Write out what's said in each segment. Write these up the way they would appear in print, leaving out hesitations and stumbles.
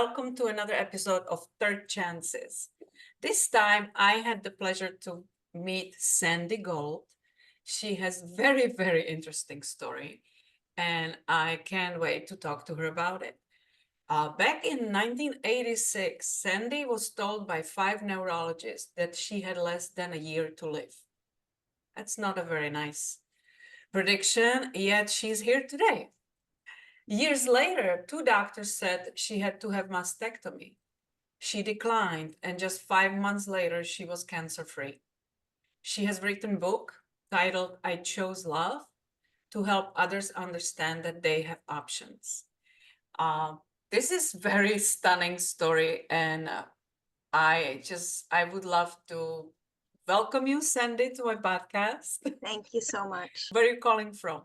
welcome to another episode of Third Chances. This time I had the pleasure to meet Sandy Gold. She has very interesting story, and I can't wait to talk to her about it. Back in 1986, Sandy was told by 5 neurologists that she had less than a year to live. That's not a very nice prediction, yet she's here today. Years later, 2 doctors said she had to have mastectomy. She declined, and just 5 months later, she was cancer-free. She has written a book titled I Chose Love to help others understand that they have options. Uh, this is very stunning story, and I would love to welcome you, Sandy, to my podcast. Thank you so much. Where are you calling from?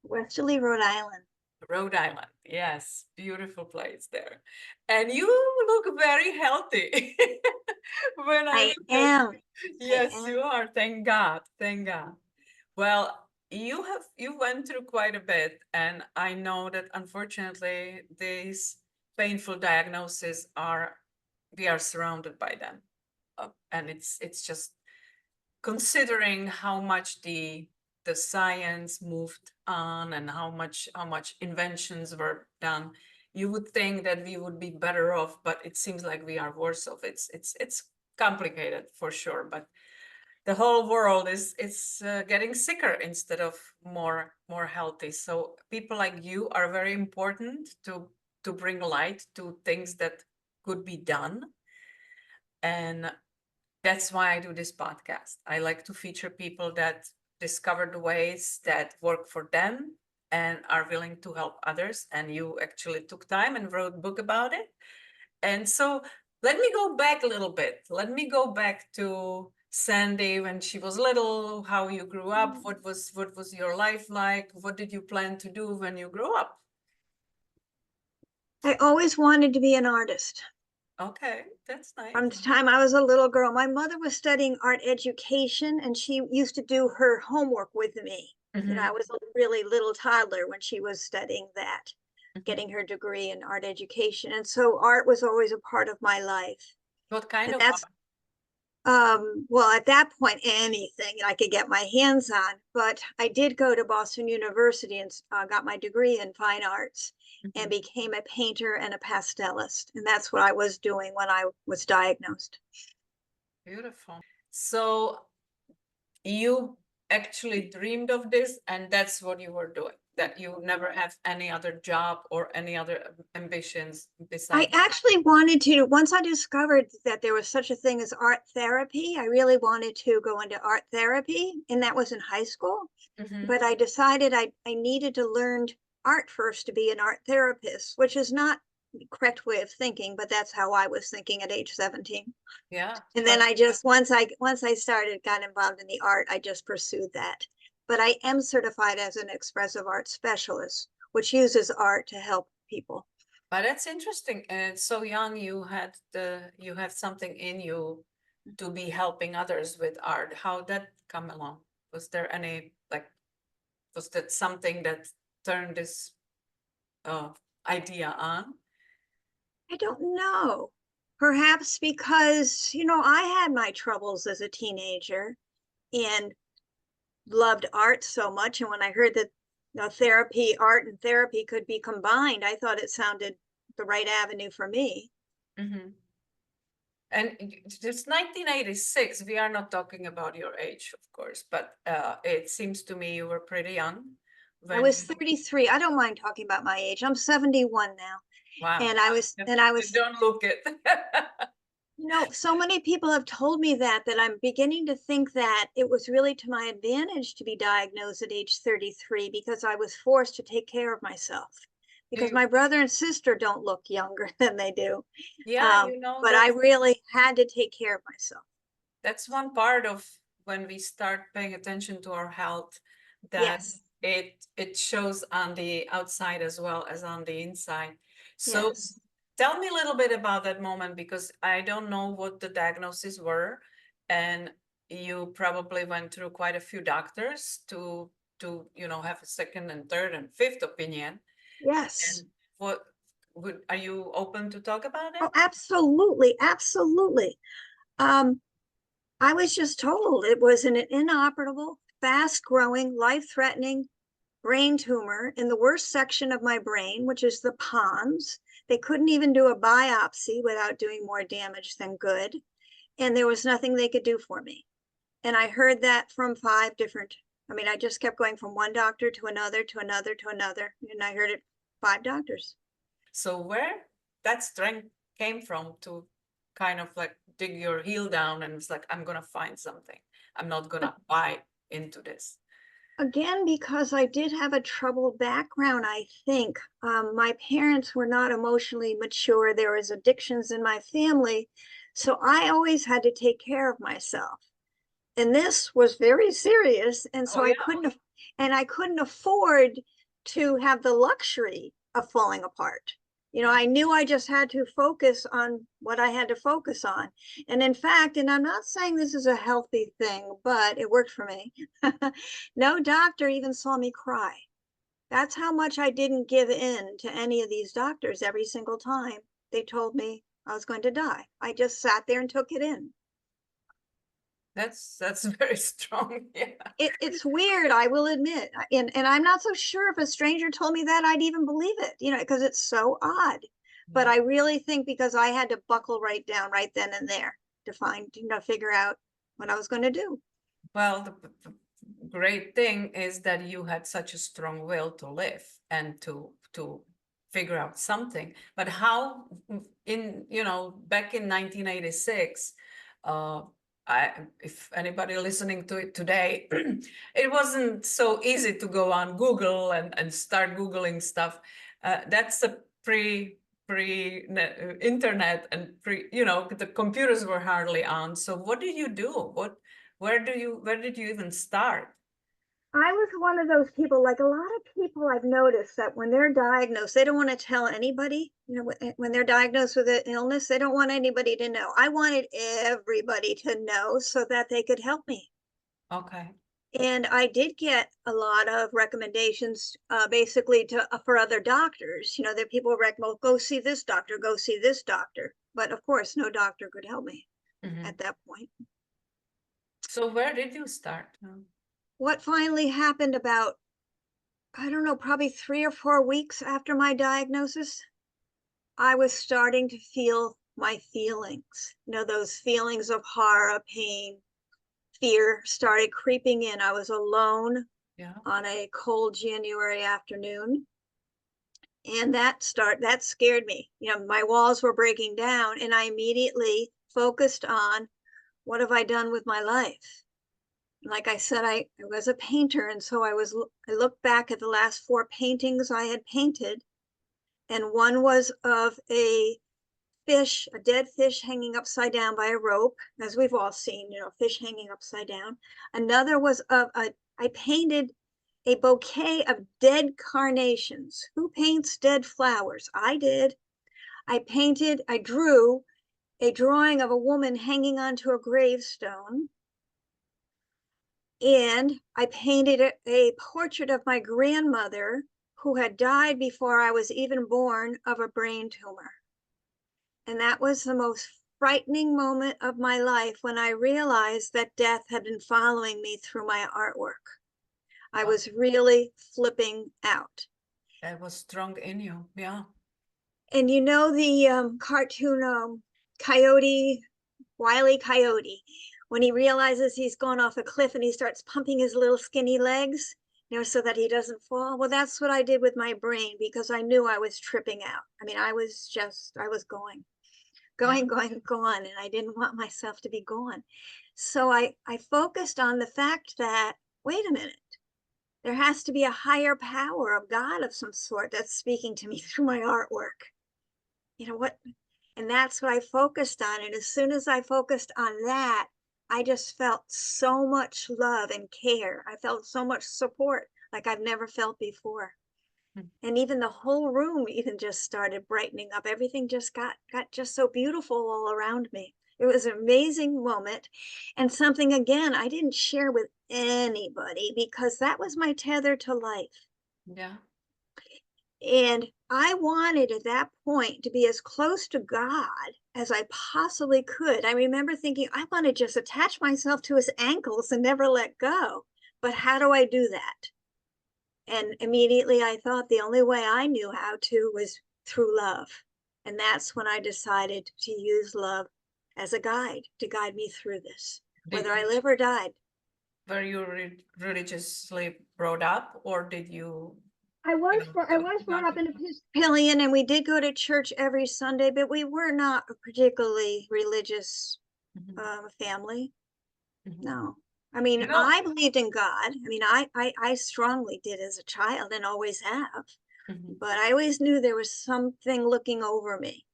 Westerly, Rhode Island. Rhode Island, yes, beautiful place there. And you look very healthy. When I I look at am. yes, you are. Thank God. Thank God. Well, you went through quite a bit, and I know that unfortunately these painful diagnoses we are surrounded by them. And it's just considering how much the science moved on and how much inventions were done, you would think that we would be better off, but it seems like we are worse off. It's complicated for sure, but the whole world is getting sicker instead of more healthy. So people like you are very important to bring light to things that could be done, and that's why I do this podcast. I like to feature people that discover the ways that work for them and are willing to help others. And you actually took time and wrote a book about it. And so let me go back a little bit. Let me go back to Sandy when she was little, how you grew up, what was your life like? What did you plan to do when you grew up? I always wanted to be an artist. Okay, that's nice. From the time I was a little girl, my mother was studying art education, and she used to do her homework with me. I was a really little toddler when she was studying that, getting her degree in art education. And so art was always a part of my life. What kind And of that's well, at that point, anything I could get my hands on. But I did go to Boston University and got my degree in fine arts and became a painter and a pastelist. And that's what I was doing when I was diagnosed. Beautiful. So you actually dreamed of this, and that's what you were doing, that you never have any other job or any other ambitions besides. I actually wanted to, once I discovered that there was such a thing as art therapy, I really wanted to go into art therapy, and that was in high school. But I decided I needed to learn art first to be an art therapist, which is not the correct way of thinking, but that's how I was thinking at age 17. Yeah. And then I just, once I got involved in the art, I just pursued that. But I am certified as an expressive art specialist, which uses art to help people. But that's interesting. And so young, you have something in you to be helping others with art. How did that come along? Was there any was that something that turned this idea on? I don't know. Perhaps because, I had my troubles as a teenager and loved art so much. And when I heard that art and therapy could be combined, I thought it sounded the right avenue for me. And it's 1986. We are not talking about your age, of course, but it seems to me you were pretty young. I was 33. I don't mind talking about my age. I'm 71 now. Wow. And I was You don't look it. So many people have told me that I'm beginning to think that it was really to my advantage to be diagnosed at age 33 because I was forced to take care of myself. Because my brother and sister don't look younger than they do. Yeah, but I really had to take care of myself. That's one part of when we start paying attention to our health, that it shows on the outside as well as on the inside. So tell me a little bit about that moment, because I don't know what the diagnoses were, and you probably went through quite a few doctors to have a second and third and fifth opinion. Yes. And are you open to talk about Oh, it? absolutely, absolutely. Um, I was just told it was an inoperable, fast-growing, life-threatening brain tumor in the worst section of my brain, which is the pons. They couldn't even do a biopsy without doing more damage than good. And there was nothing they could do for me. And I heard that from 5 different, I mean, I just kept going from one doctor to another, to another, to another. And I heard it 5 doctors. So where that strength came from to kind of like dig your heel down and it's like, I'm gonna find something. I'm not gonna buy into this. Again, because I did have a troubled background, I think. My parents were not emotionally mature. There was addictions in my family. So I always had to take care of myself. And this was very serious. And so Oh yeah. I couldn't afford to have the luxury of falling apart. I knew I just had to focus on what I had to focus on. And in fact, and I'm not saying this is a healthy thing, but it worked for me. No doctor even saw me cry. That's how much I didn't give in to any of these doctors every single time they told me I was going to die. I just sat there and took it in. That's very strong. Yeah. It's weird, I will admit. And I'm not so sure if a stranger told me that I'd even believe it, because it's so odd. But Yeah. I really think because I had to buckle right down right then and there to figure out what I was going to do. Well, the great thing is that you had such a strong will to live and to figure out something. But how back in 1986, uh, if anybody listening to it today, it wasn't so easy to go on Google and start Googling stuff. That's a pre internet and the computers were hardly on. So what did you do? Where did you even start? I was one of those people, like a lot of people I've noticed that when they're diagnosed, they don't want to tell anybody. When they're diagnosed with an illness, they don't want anybody to know. I wanted everybody to know so that they could help me. Okay. And I did get a lot of recommendations, basically for other doctors. That people would recommend, well, go see this doctor, go see this doctor. But of course, no doctor could help me Hmm. at that point. So where did you start? What finally happened about, I don't know, probably 3 or 4 weeks after my diagnosis, I was starting to feel my feelings. Those feelings of horror, pain, fear started creeping in. I was alone Yeah. on a cold January afternoon. And that scared me. My walls were breaking down, and I immediately focused on what have I done with my life. Like I said, I was a painter, and so I looked back at the last 4 paintings I had painted, and one was of a dead fish hanging upside down by a rope, as we've all seen, fish hanging upside down. Another was I painted a bouquet of dead carnations. Who paints dead flowers? I did. I drew a drawing of a woman hanging onto a gravestone. And I painted a portrait of my grandmother who had died before I was even born of a brain tumor. And that was the most frightening moment of my life when I realized that death had been following me through my artwork. I Wow. was really flipping out. That was strong in you. Yeah. And the cartoon Coyote, Wile E. Coyote, when he realizes he's gone off a cliff and he starts pumping his little skinny legs, so that he doesn't fall. Well, that's what I did with my brain because I knew I was tripping out. I mean, I was going, Yeah. gone, and I didn't want myself to be gone. So I focused on the fact that, wait a minute, there has to be a higher power of God of some sort that's speaking to me through my artwork. What? And that's what I focused on. And as soon as I focused on that, I just felt so much love and care. I felt so much support like I've never felt before. Mm. And even the whole room even just started brightening up. Everything just got just so beautiful all around me. It was an amazing moment, and something, again, I didn't share with anybody because that was my tether to life. Yeah. And I wanted at that point to be as close to God as I possibly could. I remember thinking, I want to just attach myself to his ankles and never let go. But how do I do that? And immediately I thought the only way I knew how to was through love. And that's when I decided to use love as a guide to guide me through this, Did whether I you, live or died. were you religiously brought up, or did I talk was brought about up it? in Episcopalian, and we did go to church every Sunday, but we were not a particularly religious Mhm, family. mhm. No. I mean, You know, I believed in God. I mean, I strongly did as a child and always have, mhm, but I always knew there was something looking over me.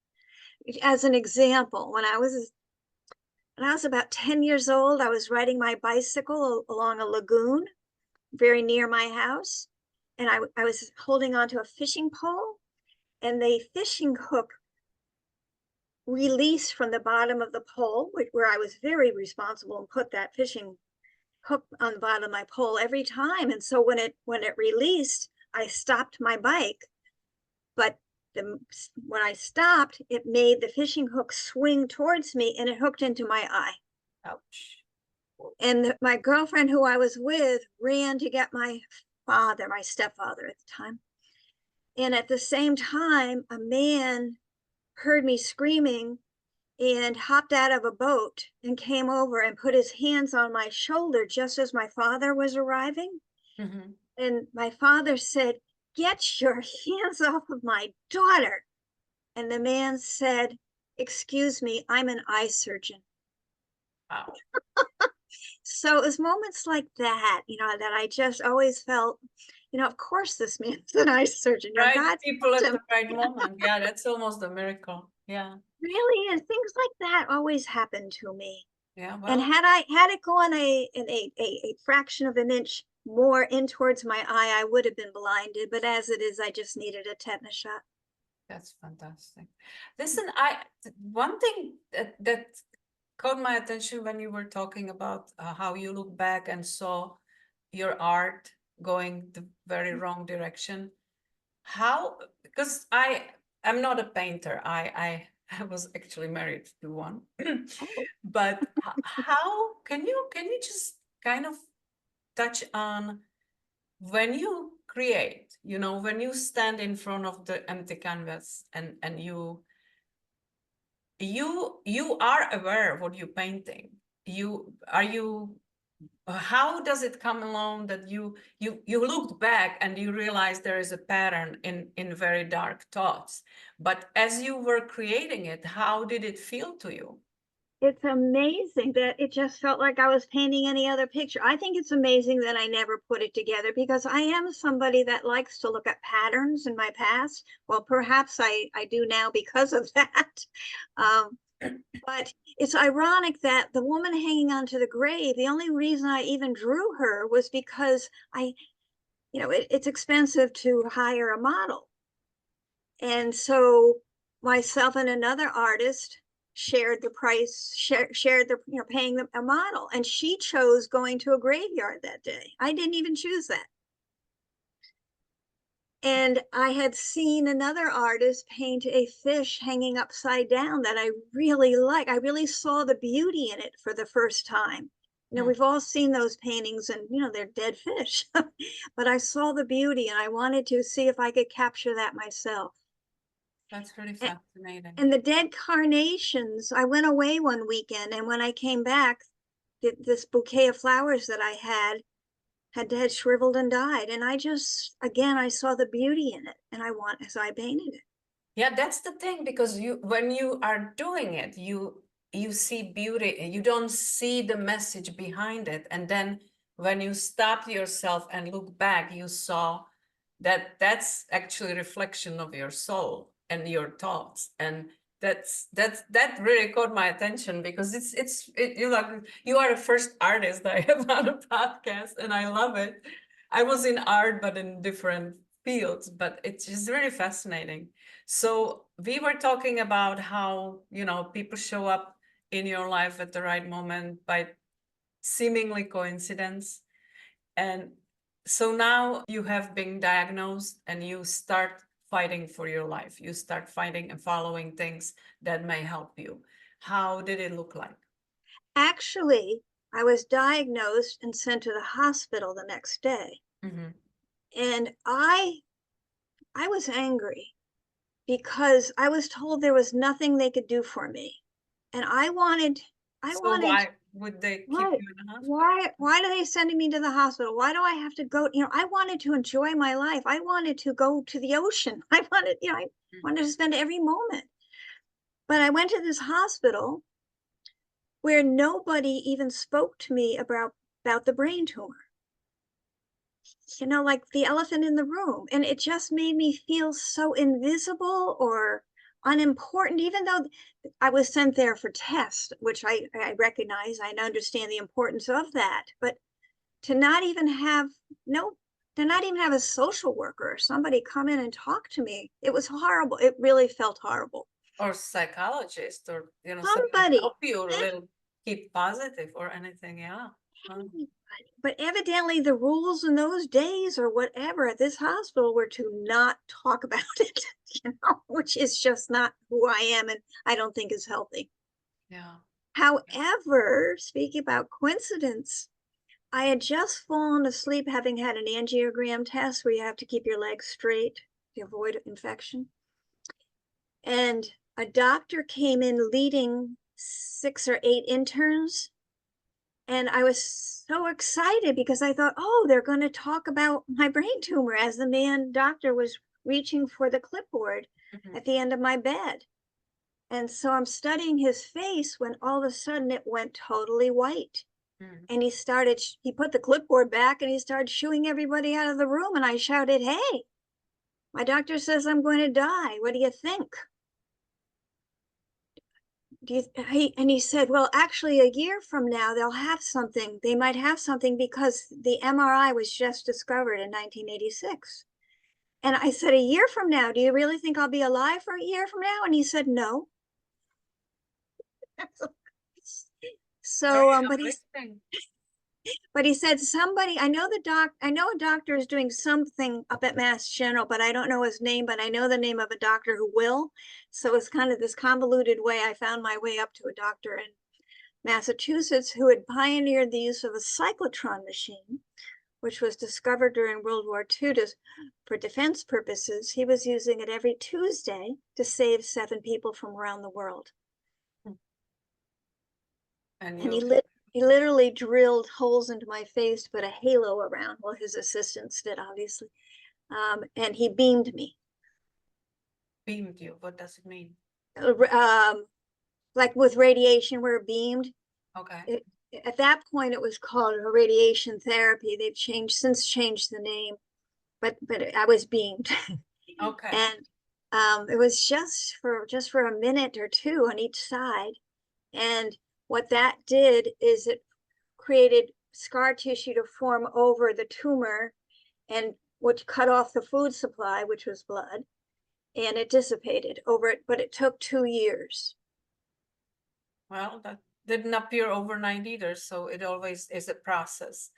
As an example, when I was about 10 years old, I was riding my bicycle along a lagoon very near my house, and I was holding onto a fishing pole, and the fishing hook released from the bottom of the pole, where I was very responsible and put that fishing hook on the bottom of my pole every time. And so when it released, I stopped my bike, but when I stopped, it made the fishing hook swing towards me and it hooked into my eye. ouch. And my girlfriend who I was with ran to get my father, my stepfather at the time. And at the same time, a man heard me screaming and hopped out of a boat and came over and put his hands on my shoulder just as my father was arriving. Mhm. And my father said, "Get your hands off of my daughter." And the man said, "Excuse me, I'm an eye surgeon." Wow. So it was moments like that, that I just always felt, of course this man's an eye surgeon. Right God people sent at him. the right moment. Yeah, that's almost a miracle. Yeah. Really, and things like that always happen to me. Yeah. And Well, had it gone a fraction of an inch more in towards my eye, I would have been blinded. But as it is, I just needed a tetanus shot. that's fantastic. Listen, one thing that caught my attention when you were talking about how you look back and saw your art going the very wrong direction. How, because I'm not a painter. I was actually married to one. Oh, But how can you just kind of touch on when you create, when you stand in front of the empty canvas and you are aware of what you're painting. You how does it come along that you looked back and you realized there is a pattern in very dark thoughts, but as you were creating it, how did it feel to you? it's amazing that it just felt like I was painting any other picture. I think it's amazing that I never put it together because I am somebody that likes to look at patterns in my past. Well, perhaps I do now because of that. Um, But it's ironic that the woman hanging onto the grave, the only reason I even drew her was because it's expensive to hire a model. And so myself and another artist shared the price, shared the, paying a model. And she chose going to a graveyard that day. I didn't even choose that. And I had seen another artist paint a fish hanging upside down that I really like. I really saw the beauty in it for the first time. Hmm, We've all seen those paintings and, they're dead fish, but I saw the beauty and I wanted to see if I could capture that myself. that's really And, fascinating. and the dead carnations, I went away one weekend and when I came back, this bouquet of flowers that I had shriveled and died. And I just, again, I saw the beauty in it and so I painted it. Yeah, that's the thing, because when you are doing it, you see beauty and you don't see the message behind it. And then when you stop yourself and look back, you saw that that's actually a reflection of your soul and your thoughts. And that really caught my attention, because you are the first artist I have on a podcast, and I love it. I was in art, but in different fields, but it's just really fascinating. So we were talking about how, people show up in your life at the right moment by seemingly coincidence. And so now you have been diagnosed and you start fighting for your life. You start fighting and following things that may help you. How did it look like? Actually, I was diagnosed and sent to the hospital the next day. Mhm. And I was angry because I was told there was nothing they could do for me. And I So wanted, why would they keep right, you in the hospital? why are they sending me to the hospital? Why do I have to go? I wanted to enjoy my life. I wanted to go to the ocean. I Mhm. wanted to spend every moment. But I went to this hospital where nobody even spoke to me about the brain tumor. Like the elephant in the room. And it just made me feel so invisible or unimportant, even though I was sent there for tests, which I recognize, I understand the importance of that. But to not even have no, to not even have a social worker or somebody come in and talk to me, it was horrible. It really felt horrible. Or psychologist, or somebody Somebody, help you a little, keep positive or anything. Yeah. but evidently the rules in those days or whatever at this hospital were to not talk about it, which is just not who I am and I don't think is healthy. Yeah. However, speaking about coincidence, I had just fallen asleep having had an angiogram test where you have to keep your legs straight to avoid infection. And a doctor came in leading 6 or 8 interns. And I was so excited because I thought, oh, they're going to talk about my brain tumor as the doctor was reaching for the clipboard Mhm. at the end of my bed. And so I'm studying his face when all of a sudden it went totally white. Mhm. And he put the clipboard back and he started shooing everybody out of the room. And I shouted, hey, my doctor says I'm going to die. What do you think? He said, well, actually, a year from now, they'll have something. They might have something because the MRI was just discovered in 1986. And I said, a year from now, do you really think I'll be alive for a year from now? And he said, no. Very So, uplifting. but he said I know a doctor is doing something up at Mass General, but I don't know his name, but I know the name of a doctor who will. So it's kind of this convoluted way. I found my way up to a doctor in Massachusetts who had pioneered the use of a cyclotron machine, which was discovered during World War II for defense purposes. He was using it every Tuesday to save 7 people from around the world. And And you he literally drilled holes into my face to put a halo around. Well, his assistants did, obviously. And he beamed me. beamed you. What does it mean? Like with radiation, we're beamed. Okay. At that point, it was called radiation therapy. They've since changed the name, but I was beamed. Okay. And it was just for a minute or two on each side. And what that did is it created scar tissue to form over the tumor and which cut off the food supply, which was blood, and it dissipated over it, but it took 2 years. Well, that didn't appear overnight either, so it always is a process.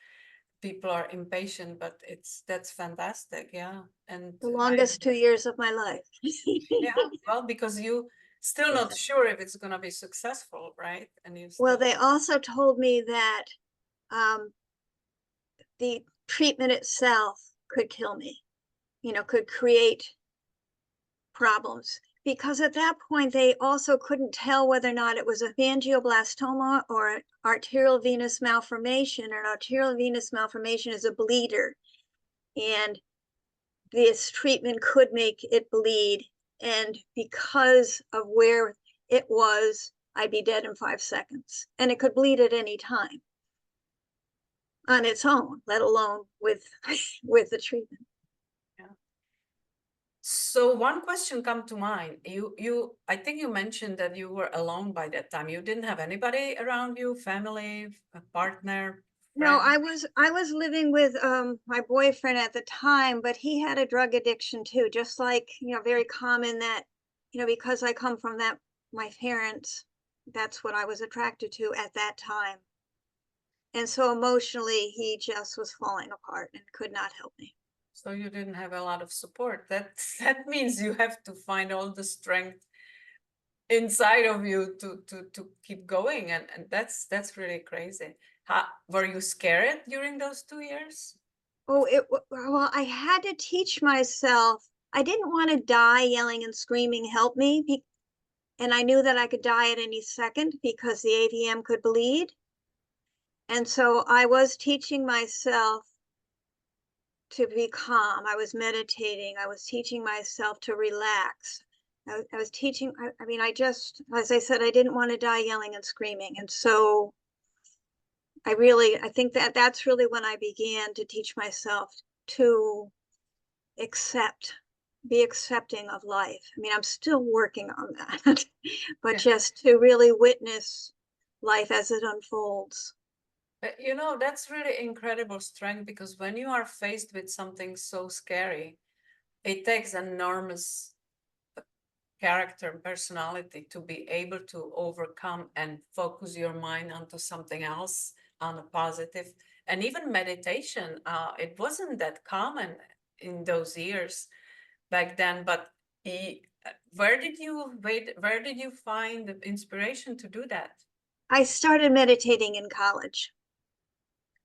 People are impatient, but that's fantastic. Yeah. And The longest 2 years of my life. yeah, well, because you still Yeah. not sure if it's gonna be successful, right? And you Well, still they also told me that um, the treatment itself could kill me, could create problems. Because at that point, they also couldn't tell whether or not it was a angioblastoma or an arterial venous malformation. An arterial venous malformation is a bleeder. And this treatment could make it bleed. And because of where it was, I'd be dead in 5 seconds. And it could bleed at any time on its own, let alone with with the treatment. yeah. So one question come to mind. I think you mentioned that you were alone by that time. You didn't have anybody around you, family, a partner, No, friend. I was living with my boyfriend at the time, but he had a drug addiction too, just like, very common that, because I come from my parents, that's what I was attracted to at that time. And so emotionally, he just was falling apart and could not help me. So you didn't have a lot of support. That means you have to find all the strength inside of you to keep going, and that's really crazy. How were you scared during those 2 years? Oh, well, I had to teach myself. I didn't want to die yelling and screaming, help me. And I knew that I could die at any second because the AVM could bleed. And so I was teaching myself to be calm. I was meditating. I was teaching myself to relax. I was teaching, I mean, I just, as I said, I didn't want to die yelling and screaming. And so I think that that's really when I began to teach myself to accept, be accepting of life. I mean, I'm still working on that, but Yeah. just to really witness life as it unfolds. You know, that's really incredible strength, because when you are faced with something so scary, it takes enormous character and personality to be able to overcome and focus your mind onto something else, on a positive. And even meditation, it wasn't that common in those years back then, but where did you find the inspiration to do that? I started meditating in college.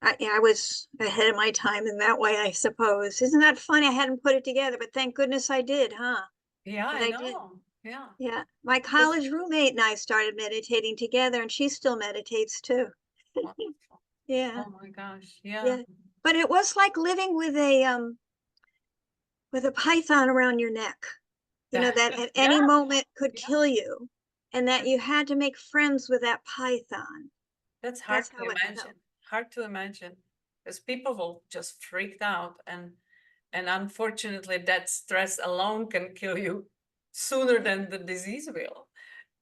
I was ahead of my time in that way, I suppose. Isn't that funny? I hadn't put it together, but thank goodness I did, huh? Yeah, But I I did. know. Yeah. Yeah. My Because college roommate and I started meditating together, and she still meditates too. wonderful. Yeah. Oh my gosh. Yeah. Yeah. But it was like living with a python around your neck, that at Yeah. any moment could Yeah. kill you, and that you had to make friends with that python. That's hard That's to how it imagine. felt. Hard to imagine. Because people will just freaked out, and unfortunately that stress alone can kill you sooner than the disease will.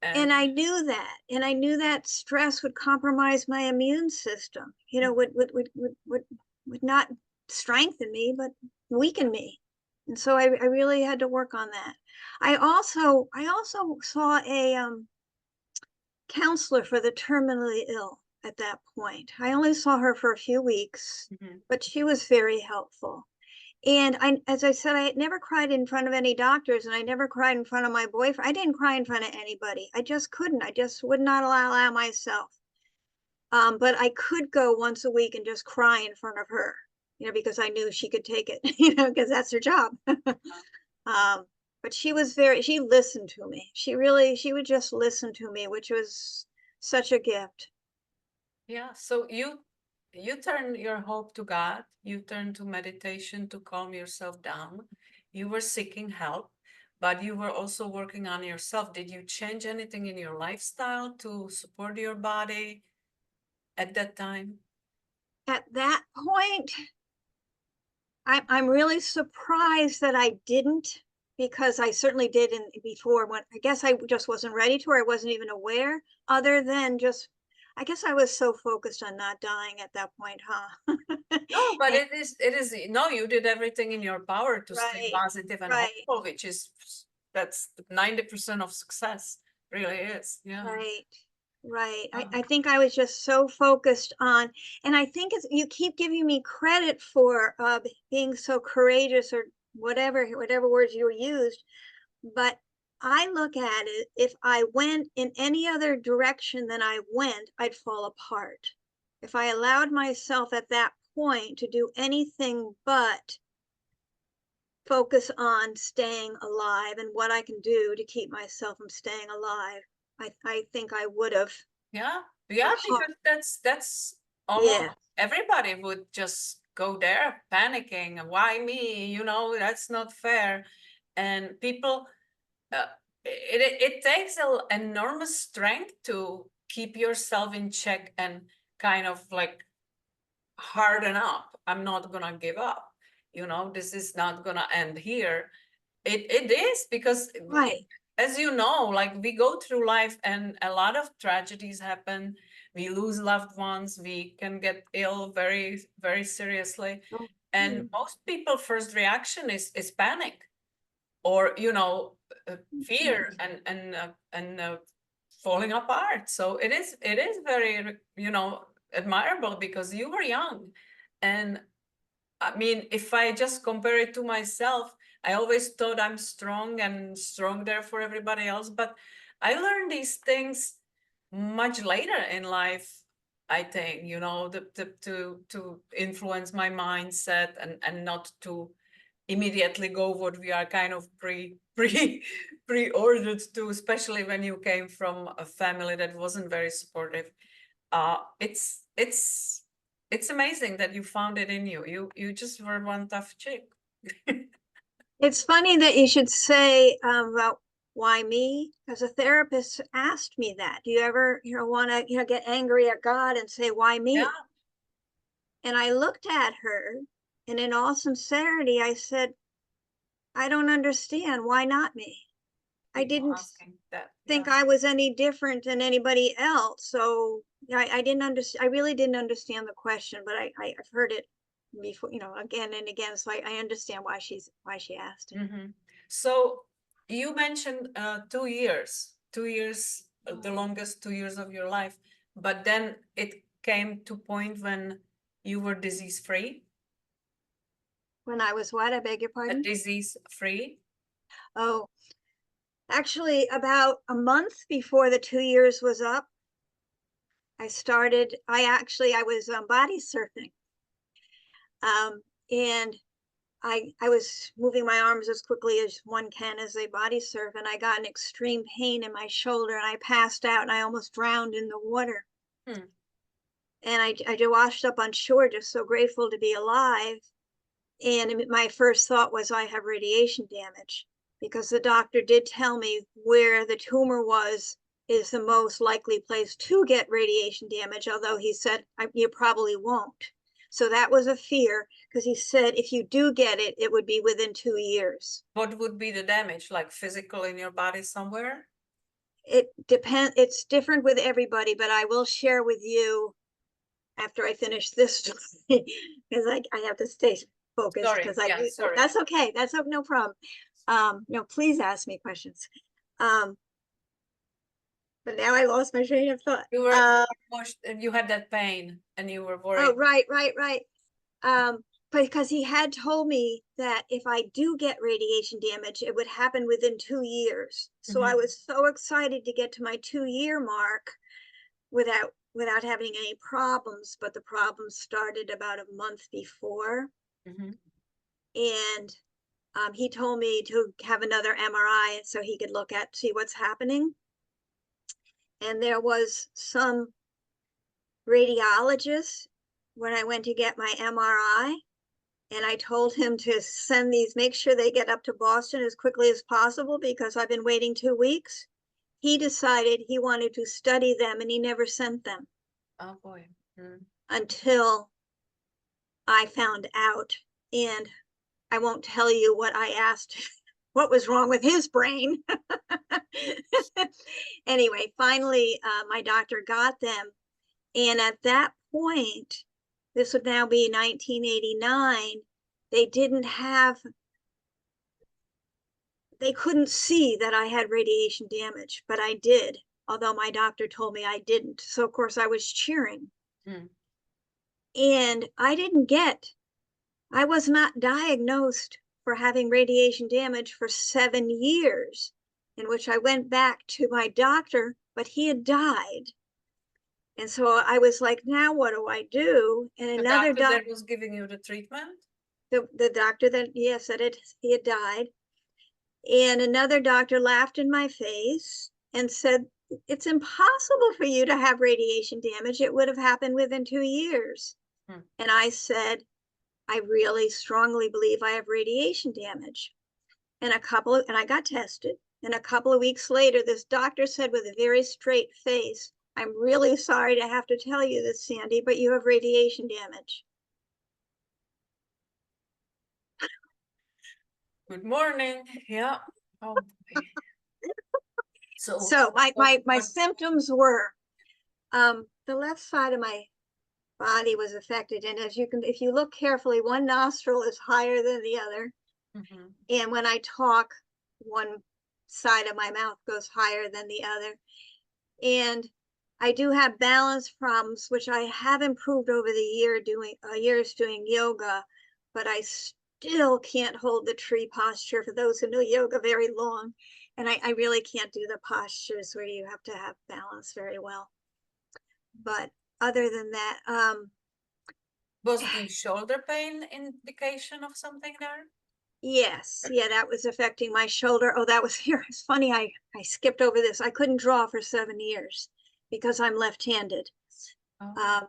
And And I knew that. And I knew that stress would compromise my immune system, would not strengthen me, but weaken me. And so I really had to work on that. I also saw a counselor for the terminally ill at that point. I only saw her for a few weeks, Mhm. but she was very helpful. And as I said, I had never cried in front of any doctors, and I never cried in front of my boyfriend. I didn't cry in front of anybody. I just couldn't. I just would not allow myself. But I could go once a week and just cry in front of her, because I knew she could take it, because that's her job. um, but she listened to me. She would just listen to me, which was such a gift. Yeah, so you turn your hope to God, you turn to meditation to calm yourself down. You were seeking help, but you were also working on yourself. Did you change anything in your lifestyle to support your body at that time? At that point, I'm really surprised that I didn't, because I certainly did before, when I guess I just wasn't ready to, or I wasn't even aware, other than just, I guess I was so focused on not dying at that point, huh? No, but And- it is no, you did everything in your power to stay right, positive and right, hopeful, which is that's 90% of success, really is. Yeah. right, right. I, Uh, I think I was just so focused on, and I think you keep giving me credit for being so courageous, or whatever words you used. But I look at it, if I went in any other direction than I went, I'd fall apart. If I allowed myself at that point to do anything but focus on staying alive and what I can do to keep myself from staying alive, I think I would have. Yeah, yeah, because that's almost Yeah, everybody would just go there panicking. Why me? That's not fair. And people, uh, it takes an enormous strength to keep yourself in check and kind of like harden up. I'm not gonna give up. This is not gonna end here. It is because right. as you know, like we go through life and a lot of tragedies happen. We lose loved ones. We can get ill very, very seriously. Oh, And mm, most people first reaction is panic, or fear, right. and falling apart. So it is very admirable, because you were young, and I mean, if I just compare it to myself, I always thought I'm strong and strong there for everybody else. But I learned these things much later in life, I think, you know, to influence my mindset and not to immediately go what we are kind of pre-ordered to, especially when you came from a family that wasn't very supportive. It's amazing that you found it in you. You just were one tough chick. It's funny that you should say about why me, because a therapist asked me that. Do you ever, want to, get angry at God and say, why Yeah, me? And I looked at her, and in all sincerity, I said, I don't understand. Why not me? I people didn't asking that. think Yeah. I was any different than anybody else. So I didn't understand. I really didn't understand the question, but I've heard it before, again and again. So I understand why she asked it. Mm-hmm. So you mentioned 2 years, 2 years, the longest 2 years of your life, but then it came to point when you were disease free, When I was what? I beg your pardon? disease free. Oh, actually, about a month before the 2 years was up, I was body surfing. And I was moving my arms as quickly as one can as they body surf, and I got an extreme pain in my shoulder, and I passed out, and I almost drowned in the water. Hmm. And I just washed up on shore, just so grateful to be alive. And my first thought was, I have radiation damage, because the doctor did tell me where the tumor was is the most likely place to get radiation damage, although he said you probably won't. So that was a fear, because he said if you do get it, it would be within 2 years. What would be the damage, like physical in your body somewhere? It depends. It's different with everybody, but I will share with you after I finish this story, because I have to stay focused, Sorry, because I yeah, sorry. that's okay. That's no problem. No, please ask me questions. Um, but now I lost my train of thought. You were washed and you had that pain and you were Oh, worried. right. Um, because he had told me that if I do get radiation damage, it would happen within 2 years. So I was so excited to get to my 2 year mark without having any problems, but the problems started about a month before. Mm-hmm. And he told me to have another MRI so he could see what's happening. And there was some radiologist when I went to get my MRI, and I told him to make sure they get up to Boston as quickly as possible because I've been waiting 2 weeks. He decided he wanted to study them, and he never sent them. Oh boy. Mm. Until I found out. And I won't tell you what I asked, what was wrong with his brain. Anyway, finally, my doctor got them. And at that point, this would now be 1989, they didn't have, they couldn't see that I had radiation damage, but I did, although my doctor told me I didn't. So, of course, I was cheering. Mm. And I was not diagnosed for having radiation damage for 7 years, in which I went back to my doctor, but he had died. And so I was like, now what do I do? And The another doctor doctor, that was giving you the treatment? the doctor that, yes, said he had died. And another doctor laughed in my face and said, it's impossible for you to have radiation damage. It would have happened within 2 years. Hmm. And I said, I really strongly believe I have radiation damage. And I got tested. And a couple of weeks later, this doctor said with a very straight face, I'm really sorry to have to tell you this, Sandy, but you have radiation damage. Good morning. Yeah. Oh boy. So So my what symptoms were the left side of my body was affected. And if you look carefully, one nostril is higher than the other. mm-hmm. And when I talk, one side of my mouth goes higher than the other. And I do have balance problems, which I have improved over the years doing yoga. but I still can't hold the tree posture for those who know yoga very long. And I really can't do the postures where you have to have balance very well. But other than that, Was the shoulder pain indication of something there? yes, yeah, that was affecting my shoulder. Oh, that was here. It's funny, I skipped over this. I couldn't draw for 7 years because I'm left-handed. Oh. Um,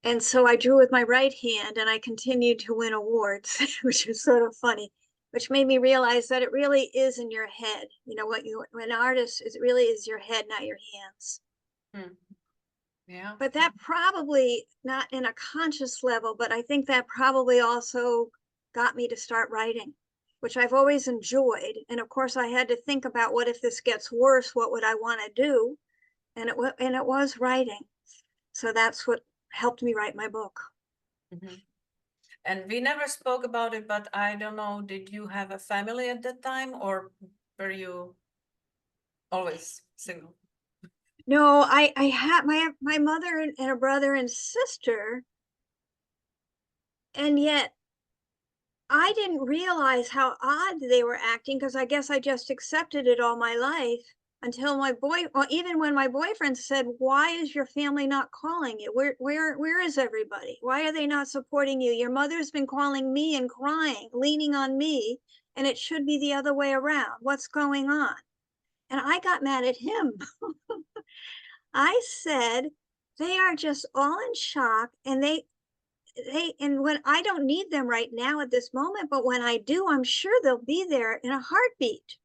and so I drew with my right hand and I continued to win awards, which is sort of funny, which made me realize that it really is in your head. You know, an artist is, it really is your head, not your hands. Hmm. Yeah. But that probably, not in a conscious level, but I think that probably also got me to start writing, which I've always enjoyed. And of course, I had to think about, what if this gets worse? What would I want to do? And it was writing. So that's what helped me write my book. Mm-hmm. And we never spoke about it, but I don't know, did you have a family at that time, or were you always single? No, I had my mother and a brother and sister, and yet I didn't realize how odd they were acting, because I guess I just accepted it all my life until well, even when my boyfriend said, "Why is your family not calling you? Where is everybody? Why are they not supporting you? Your mother's been calling me and crying, leaning on me, and it should be the other way around. What's going on?" And I got mad at him. I said, "They are just all in shock, and and when I don't need them right now at this moment, but when I do, I'm sure they'll be there in a heartbeat."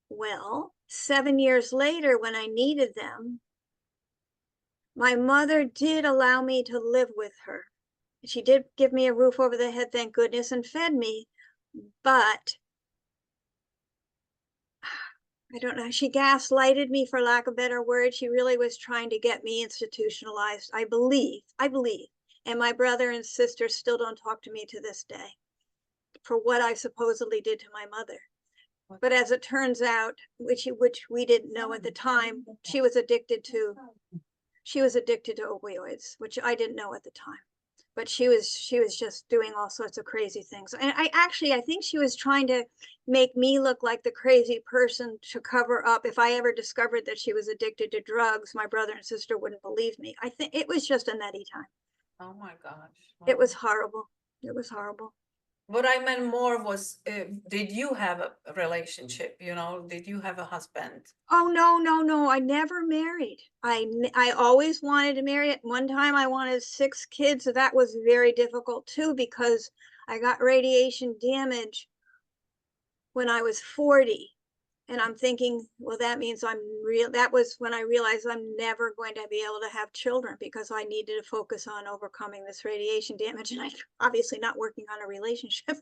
Well, 7 years later, when I needed them, my mother did allow me to live with her. She did give me a roof over the head, thank goodness, and fed me, but I don't know, she gaslighted me, for lack of a better word. She really was trying to get me institutionalized, I believe. And my brother and sister still don't talk to me to this day for what I supposedly did to my mother. But as it turns out, which we didn't know at the time, she was addicted to opioids, which I didn't know at the time. But she was just doing all sorts of crazy things. And I think she was trying to make me look like the crazy person to cover up. If I ever discovered that she was addicted to drugs, my brother and sister wouldn't believe me. I think it was just a nutty time. Oh my gosh. It Wow. was horrible. It was horrible. What I meant more was, did you have a relationship? You know, did you have a husband? Oh, no, no, no. I never married. I always wanted to marry. At one time I wanted 6 kids. So that was very difficult too, because I got radiation damage when I was 40. And I'm thinking, well, that means that was when I realized I'm never going to be able to have children, because I needed to focus on overcoming this radiation damage. And I obviously not working on a relationship.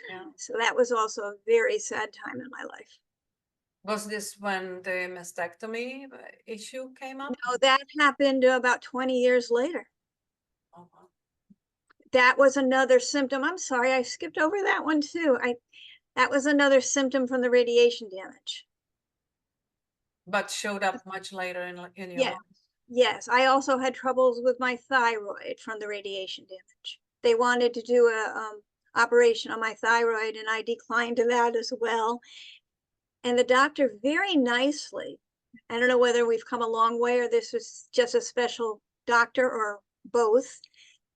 Yeah. So that was also a very sad time in my life. Was this when the mastectomy issue came up? No, that happened about 20 years later. Oh, wow. That was another symptom. I'm sorry, I skipped over that one too. That was another symptom from the radiation damage. But showed up much later in your Yes, life. yes. I also had troubles with my thyroid from the radiation damage. They wanted to do a operation on my thyroid, and I declined to that as well. And the doctor very nicely, I don't know whether we've come a long way or this was just a special doctor or both,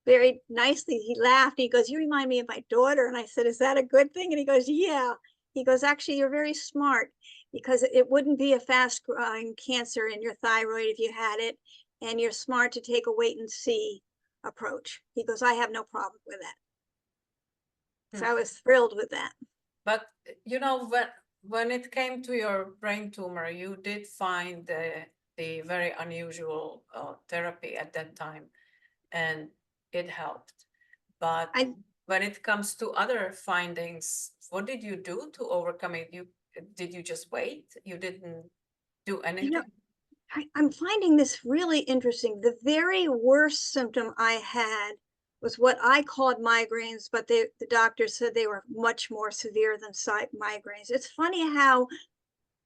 very nicely, he laughed. He goes, "You remind me of my daughter." And I said, "Is that a good thing?" And he goes, "Yeah." He goes, "Actually, you're very smart, because it wouldn't be a fast growing cancer in your thyroid if you had it. And you're smart to take a wait and see approach." He goes, "I have no problem with that." So Hmm. I was thrilled with that. But you know, when it came to your brain tumor, you did find the very unusual therapy at that time, and it helped. But I, when it comes to other findings, what did you do to overcome it? Did you just wait? You didn't do you know, anything? I'm finding this really interesting. The very worst symptom I had was what I called migraines, but the doctor said they were much more severe than migraines. It's funny how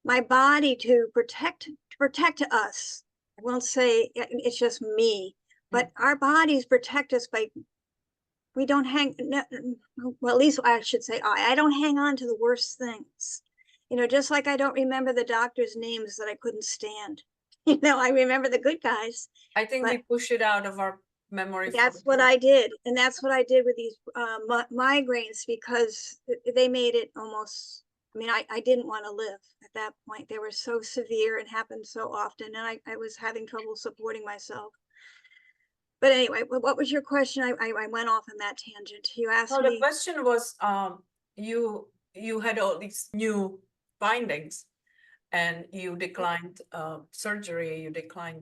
my body, to protect us, I won't say it's just me, Mm. but our bodies protect us by we don't hang, no, well, at least I should say I don't hang on to the worst things. You know, just like I don't remember the doctors' names that I couldn't stand. You know, I remember the good guys, I think but we push it out of our memory for that's what good. I did. And that's what I did with these migraines, because they made it almost, I mean, I didn't want to live at that point. They were so severe and happened so often. And I was having trouble supporting myself. But anyway, what was your question? I went off on that tangent. You asked Well, the me. question was, you had all these new findings, and you declined surgery, you declined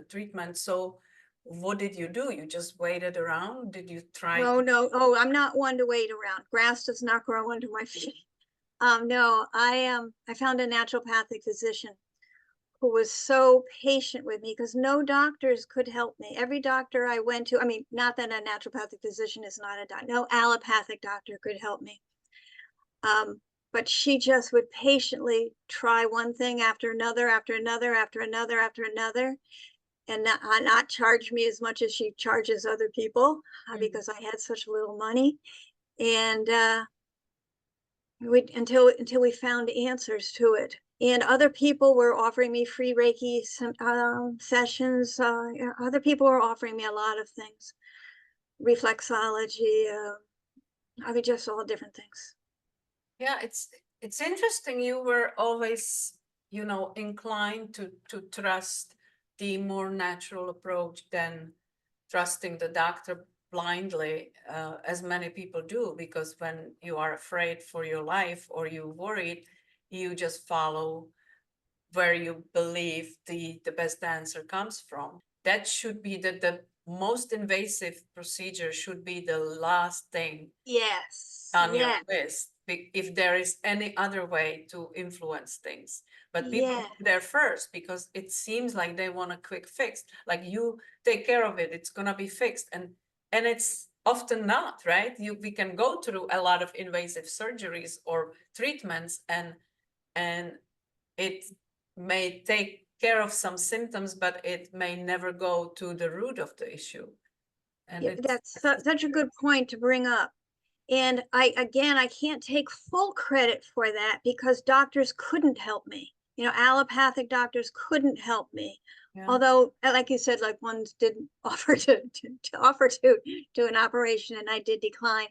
treatment. So what did you do? You just waited around? Did you try No, to? no. Oh, I'm not one to wait around. Grass does not grow under my feet. No, I found a naturopathic physician who was so patient with me, because no doctors could help me. Every doctor I went to, I mean, not that a naturopathic physician is not a doctor, no allopathic doctor could help me. But she just would patiently try one thing after another, after another, after another, after another, and not charge me as much as she charges other people, because I had such little money. And until we found answers to it. And other people were offering me free Reiki sessions. Other people were offering me a lot of things, reflexology, I mean, just all different things. Yeah, it's interesting. You were always, inclined to trust the more natural approach than trusting the doctor blindly, as many people do, because when you are afraid for your life or you worried, you just follow where you believe the best answer comes from. That should be the most invasive procedure, should be the last thing Yes, on your yes, list, if there is any other way to influence things. But people yeah, go there first because it seems like they want a quick fix, like you take care of it, it's gonna be fixed, and it's often not, right? We can go through a lot of invasive surgeries or treatments, and it may take care of some symptoms, but it may never go to the root of the issue. And yeah. it's That's such a good point to bring up. And I can't take full credit for that, because doctors couldn't help me. You know, allopathic doctors couldn't help me. yeah. Although, like you said, like ones did offer to offer to do an operation, and I did decline.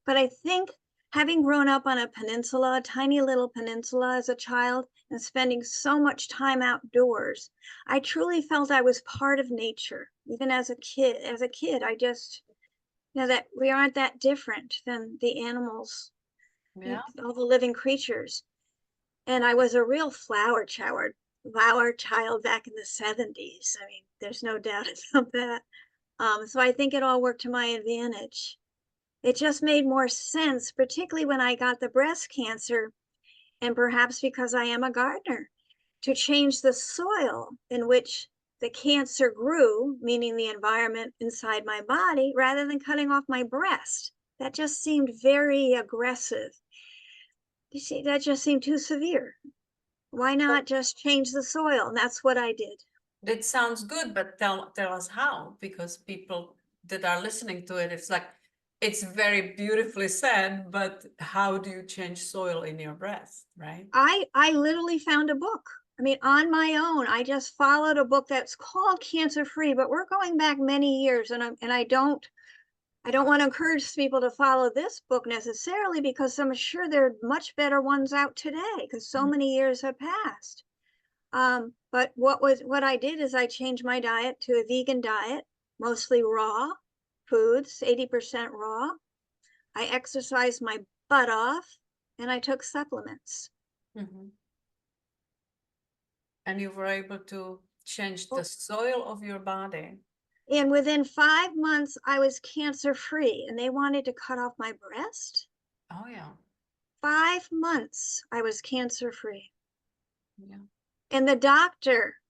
But I think, having grown up on a peninsula, a tiny little peninsula as a child, and spending so much time outdoors, I truly felt I was part of nature. Even as a kid, I just, that we aren't that different than the animals, Yeah. all the living creatures. And I was a real flower child back in the 70s. I mean, there's no doubt about that. So I think it all worked to my advantage. It just made more sense, particularly when I got the breast cancer, and perhaps because I am a gardener, to change the soil in which the cancer grew, meaning the environment inside my body, rather than cutting off my breast. That just seemed very aggressive. You see, that just seemed too severe. Why not just change the soil? And that's what I did. It sounds good, but tell us how, because people that are listening to it, it's like it's very beautifully said, but how do you change soil in your breast, right? I literally found a book. I mean, on my own, I just followed a book that's called Cancer Free, but we're going back many years, and I don't want to encourage people to follow this book necessarily, because I'm sure there are much better ones out today, because so Mhm. many years have passed. But what I did is I changed my diet to a vegan diet, mostly raw foods, 80% raw. I exercised my butt off, and I took supplements. Mhm. And you were able to change the Oh, soil of your body. and within 5 months, I was cancer free, and they wanted to cut off my breast. Oh yeah, 5 months, I was cancer free. yeah. And the doctor,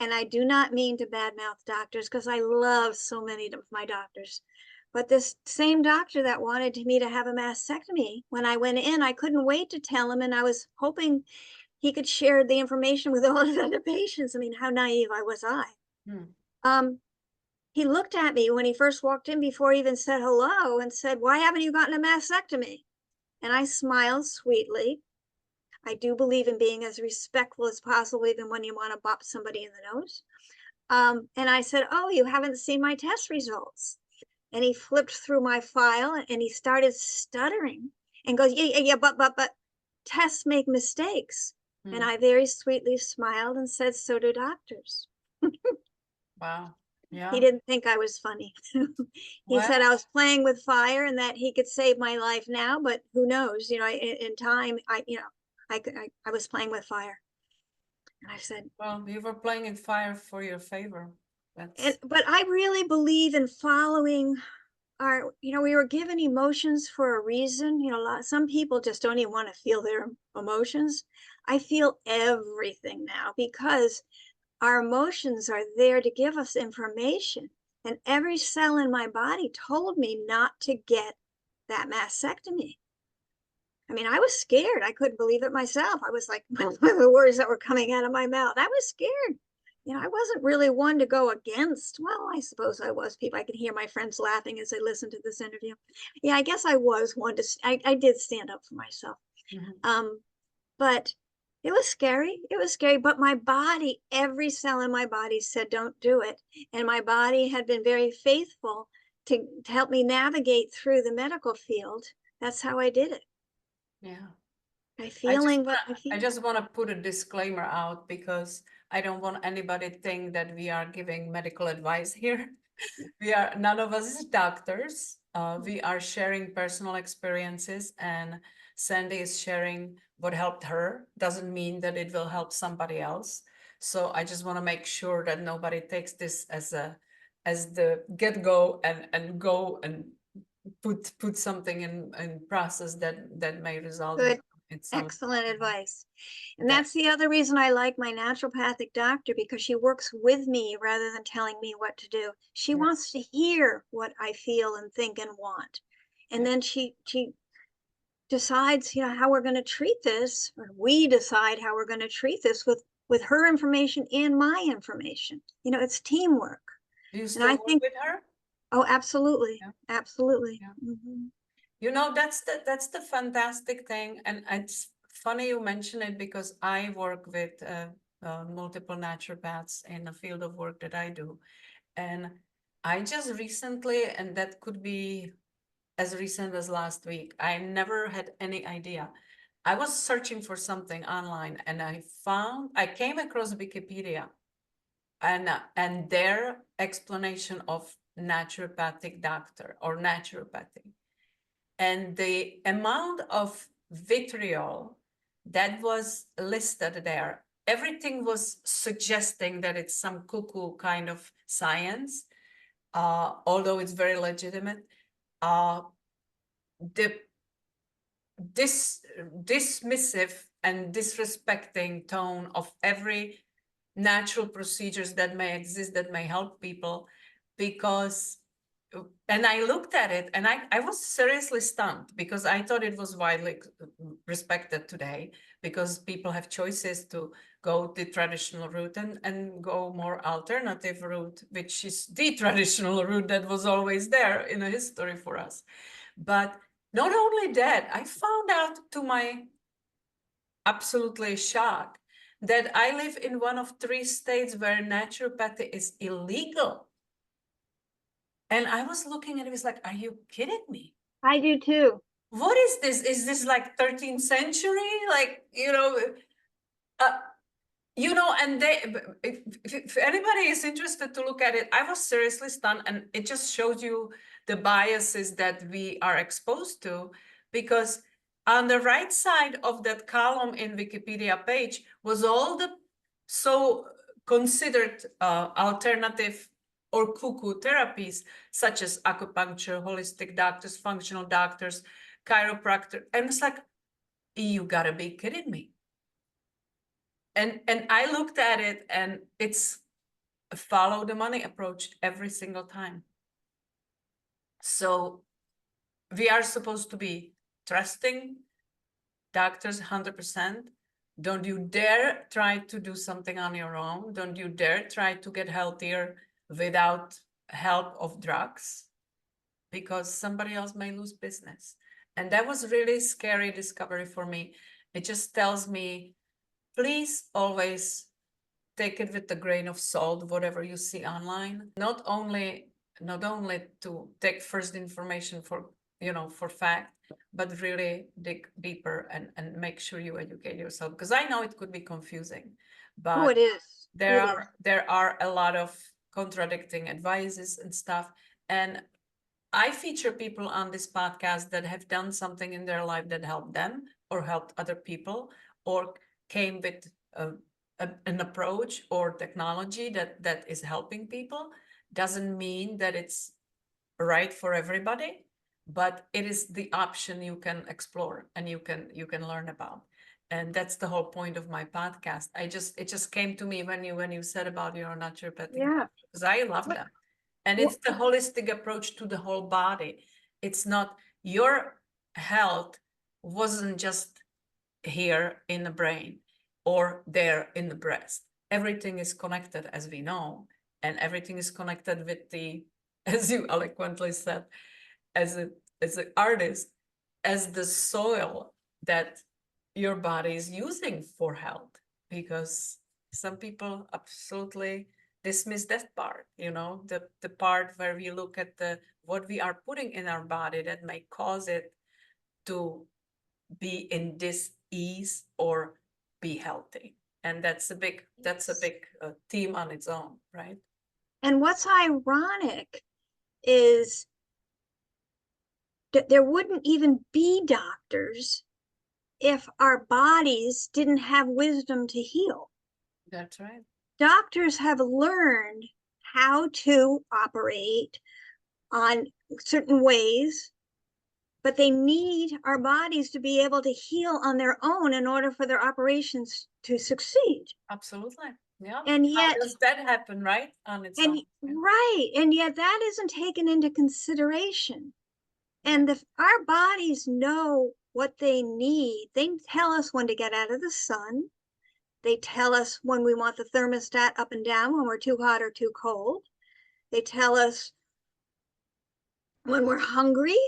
and I do not mean to badmouth doctors, because I love so many of my doctors, but this same doctor that wanted me to have a mastectomy, when I went in, I couldn't wait to tell him, and I was hoping he could share the information with all his other patients. I mean, how naive was I? Hmm. Um, he looked at me when he first walked in before he even said hello and said, "Why haven't you gotten a mastectomy?" And I smiled sweetly. I do believe in being as respectful as possible, even when you want to bop somebody in the nose. And I said, "Oh, you haven't seen my test results." And he flipped through my file and he started stuttering and goes, "Yeah, but tests make mistakes." And I very sweetly smiled and said, "So do doctors." Wow. Yeah. He didn't think I was funny. He said I was playing with fire and that he could save my life now, but who knows? You know, in time, I was playing with fire. And I said, well, you were playing in fire for your favor. but I really believe in following our, you know, we were given emotions for a reason. You know, some people just don't even want to feel their emotions. I feel everything now because our emotions are there to give us information. And every cell in my body told me not to get that mastectomy. I mean, I was scared. I couldn't believe it myself. I was like, the words that were coming out of my mouth, I was scared. You know, I wasn't really one to go against. Well, I suppose I was. People, I can hear my friends laughing as they listen to this interview. Yeah, I guess I was one to, I did stand up for myself. But it was scary. It was scary. But my body, every cell in my body said, don't do it. And my body had been very faithful to help me navigate through the medical field. That's how I did it. Yeah. I just want to put a disclaimer out because I don't want anybody to think that we are giving medical advice here. None of us is doctors. We are sharing personal experiences, and Sandi is sharing what helped her. Doesn't mean that it will help somebody else. So I just want to make sure that nobody takes this as the get-go and go and put something in process that may result good. in some Excellent advice. And that's the other reason I like my naturopathic doctor, because she works with me rather than telling me what to do. She wants to hear what I feel and think and want. And then she decides, you know, how we're going to treat this, or we decide how we're going to treat this with her information and my information. You know, it's teamwork. Do you still work with her? Oh, absolutely. Absolutely. You know, that's the fantastic thing. And it's funny you mention it because I work with multiple naturopaths in the field of work that I do. And I just recently, and that could be as recent as last week, I never had any idea. I was searching for something online and I came across Wikipedia and their explanation of naturopathic doctor or naturopathy. And the amount of vitriol that was listed there, everything was suggesting that it's some cuckoo kind of science, although it's very legitimate. The dismissive and disrespecting tone of every natural procedures that may exist that may help people, because and I looked at it and I was seriously stunned because I thought it was widely respected today because people have choices to go the traditional route and go more alternative route, which is the traditional route that was always there in a history for us. But not only that, I found out to my absolutely shock that I live in one of 3 states where naturopathy is illegal. And I was looking at it, was like, are you kidding me? I do too. What is this? Is this like 13th century? Like, and if anybody is interested to look at it, I was seriously stunned. And it just shows you the biases that we are exposed to, because on the right side of that column in Wikipedia page was all the so considered alternative or cuckoo therapies, such as acupuncture, holistic doctors, functional doctors, chiropractor. And it's like, you gotta be kidding me. And I looked at it and it's a follow the money approach every single time. So we are supposed to be trusting doctors 100%. Don't you dare try to do something on your own. Don't you dare try to get healthier without help of drugs because somebody else may lose business. And that was really scary discovery for me. It just tells me, please always take it with a grain of salt, whatever you see online. Not only to take first information for, for fact, but really dig deeper and make sure you educate yourself. Because I know it could be confusing, Oh, but it is. there are a lot of contradicting advices and stuff. And I feature people on this podcast that have done something in their life that helped them or helped other people or came with an approach or technology that is helping people. Doesn't mean that it's right for everybody, but it is the option you can explore and you can learn about. And that's the whole point of my podcast. It just came to me when you said about your naturopathic, Yeah. because I love them. And it's the holistic approach to the whole body. It's not your health wasn't just here in the brain or there in the breast. Everything is connected, as we know, and everything is connected with the, as you eloquently said, as an artist, as the soil that your body is using for health. Because some people absolutely dismiss that part, the part where we look at what we are putting in our body that may cause it to be in dis-ease or be healthy. And that's a big theme on its own, right? And what's ironic is that there wouldn't even be doctors if our bodies didn't have wisdom to heal. That's right. Doctors have learned how to operate on certain ways, but they need our bodies to be able to heal on their own in order for their operations to succeed. Absolutely. Yeah. And yet, how does that happen, right? On its and own. right, and yet that isn't taken into consideration. And our bodies know what they need. They tell us when to get out of the sun. They tell us when we want the thermostat up and down, when we're too hot or too cold. They tell us when we're hungry.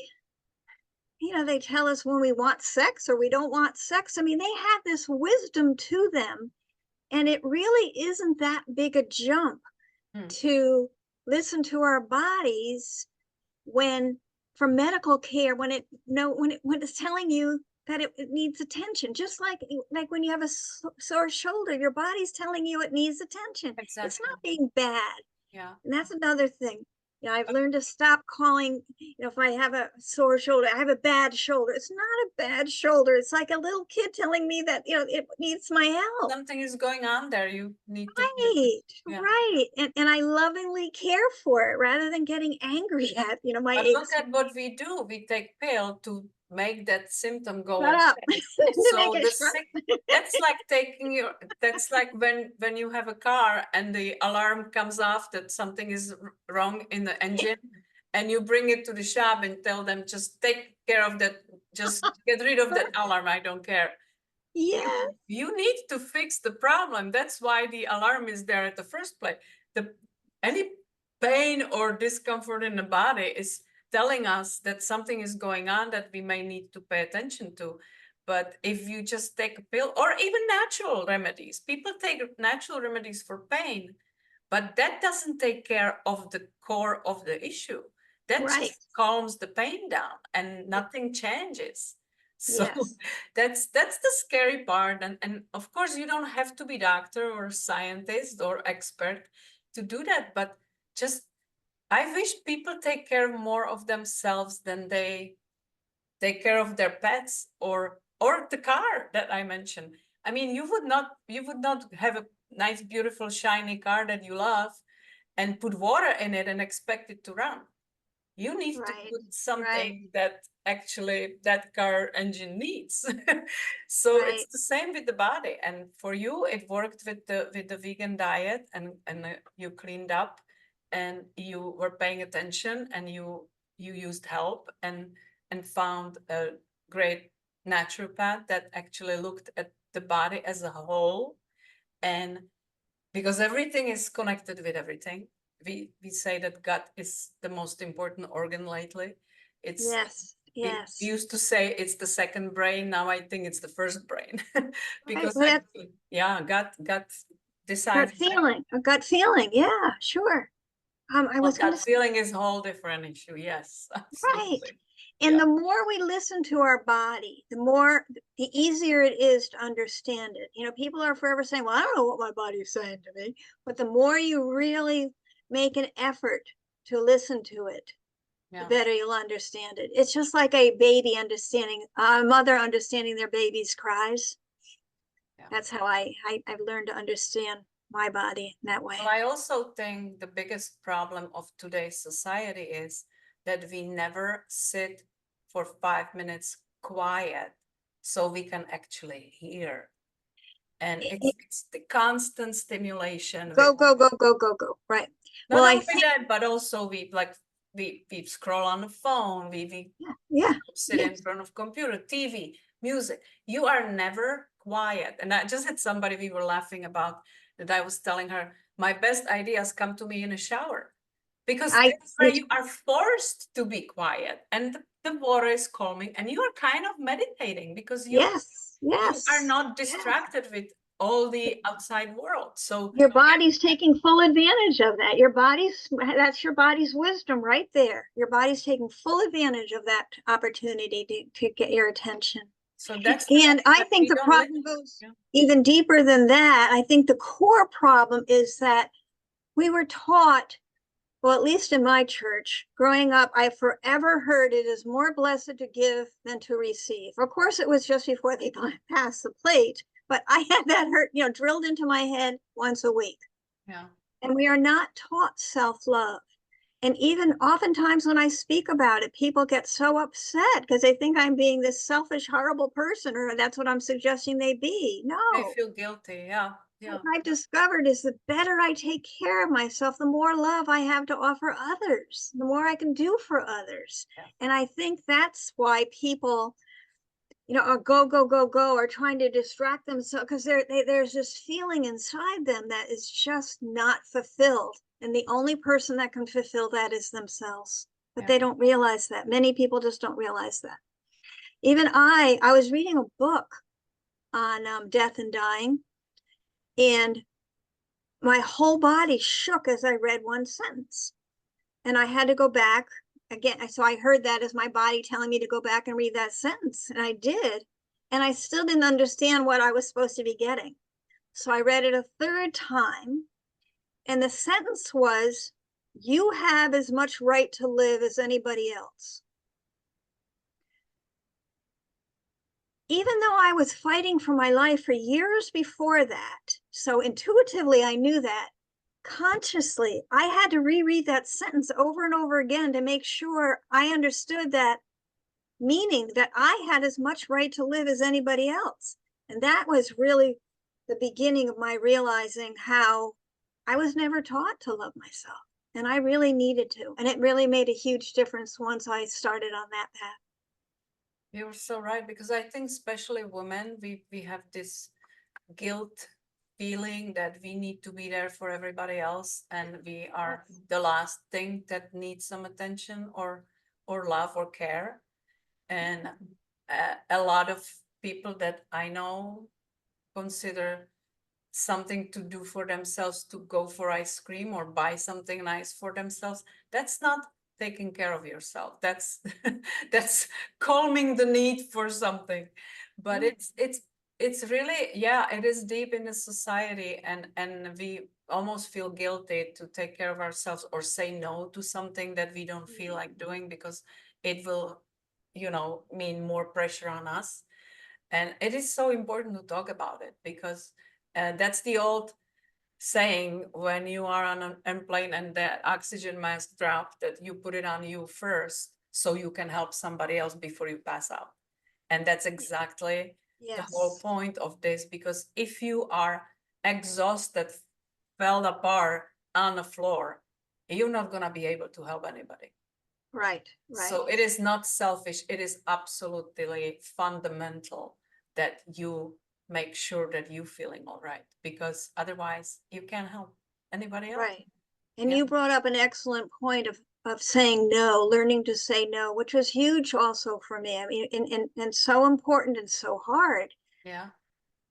They tell us when we want sex or we don't want sex. I mean, they have this wisdom to them. And it really isn't that big a jump to listen to our bodies for medical care, when it's telling you that it needs attention. Just like when you have a sore shoulder, your body's telling you it needs attention. Exactly. It's not being bad. Yeah. And that's another thing. I've learned to stop calling, if I have a sore shoulder, I have a bad shoulder. It's not a bad shoulder. It's like a little kid telling me that, it needs my help. Something is going on there. You need to. Right, right. And I lovingly care for it rather than getting angry at, my But aches. look at what we do. We take pill to make that symptom go Shut up. So that's like when you have a car and the alarm comes off that something is wrong in the engine, and you bring it to the shop and tell them, just take care of that, just get rid of that alarm, I don't care. Yeah. You need to fix the problem. That's why the alarm is there at the first place. Any pain or discomfort in the body is telling us that something is going on that we may need to pay attention to. But if you just take a pill, or even natural remedies, people take natural remedies for pain, but that doesn't take care of the core of the issue. That just calms the pain down and nothing changes. So that's the scary part. And of course, you don't have to be doctor or scientist or expert to do that. But just, I wish people take care more of themselves than they take care of their pets or the car that I mentioned. I mean, you would not have a nice, beautiful, shiny car that you love and put water in it and expect it to run. You need to put something that actually that car engine needs. So it's the same with the body. And for you, it worked with the vegan diet, and you cleaned up and you were paying attention and you used help and found a great naturopath that actually looked at the body as a whole. And because everything is connected with everything, we say that gut is the most important organ lately. It's Yes, we yes. used to say it's the second brain. Now I think it's the first brain Right, because well, that's actually, yeah, gut gut decides. feeling, a gut feeling. Yeah, sure. I Well, was going to gut say, feeling is a whole different issue. Yes, right. absolutely. And Yeah. the more we listen to our body, the easier it is to understand it. You know, people are forever saying, well, I don't know what my body is saying to me. But the more you really make an effort to listen to it, the Yeah. better you'll understand it. It's just like a baby understanding, a mother understanding their baby's cries. Yeah. That's how I've learned to understand my body in that way. Well, I also think the biggest problem of today's society is that we never sit for 5 minutes quiet so we can actually hear. And it's the constant stimulation with Go, go, go, go, go, go. Right. not Well, I only think, that, but also we scroll on the phone, we yeah, sit in yes, front of computer, TV, music. You are never quiet. And I just had somebody we were laughing about that I was telling her, my best ideas come to me in a shower because I, that's where you are forced to be quiet and the water is calming and you are kind of meditating because yes, you are yes. not distracted with all the outside world. So Your body's taking full advantage of that. That's your body's wisdom right there. Your body's taking full advantage of that opportunity to get your attention. so that's the And thing I that think we the don't live. problem goes Yeah. even deeper than that. I think the core problem is that we were taught, well, at least in my church, growing up, I forever heard it is more blessed to give than to receive. Of course, it was just before they passed the plate, but I had that drilled into my head once a week. Yeah. And we are not taught self-love. And even oftentimes when I speak about it, people get so upset because they think I'm being this selfish, horrible person, or that's what I'm suggesting they be. They No, feel guilty. Yeah. Yeah. what I've discovered is the better I take care of myself, the more love I have to offer others, the more I can do for others. Yeah. And I think that's why people, are go, go, go, go, are trying to distract themselves because there's this feeling inside them that is just not fulfilled. And the only person that can fulfill that is themselves. But Yeah. they don't realize that. Many people just don't realize that. Even I was reading a book on death and dying, and my whole body shook as I read one sentence. And I had to go back again. So I heard that as my body telling me to go back and read that sentence. And I did. And I still didn't understand what I was supposed to be getting. So I read it a third time. And the sentence was, you have as much right to live as anybody else. Even though I was fighting for my life for years before that, so intuitively I knew that, consciously I had to reread that sentence over and over again to make sure I understood that meaning, that I had as much right to live as anybody else. And that was really the beginning of my realizing how I was never taught to love myself. And I really needed to. And it really made a huge difference once I started on that path. You're so right, because I think especially women, we have this guilt feeling that we need to be there for everybody else and we are the last thing that needs some attention or love or care. And a lot of people that I know consider something to do for themselves to go for ice cream or buy something nice for themselves. That's not taking care of yourself. That's that's calming the need for something. But it's really, yeah, it is deep in the society, and we almost feel guilty to take care of ourselves or say no to something that we don't feel like doing because it will, mean more pressure on us. And it is so important to talk about it because that's the old saying, when you are on an airplane and the oxygen mask drop, that you put it on you first so you can help somebody else before you pass out. And that's exactly the whole Yes. point of this, because if you are exhausted, fell apart on the floor, you're not going to be able to help anybody. Right, So right. it is not selfish. It is absolutely fundamental that you make sure that you're feeling all right, because otherwise you can't help anybody else. Right. And you brought up an excellent point of saying no, learning to say no, which was huge also for me. I mean, and so important and so hard. Yeah.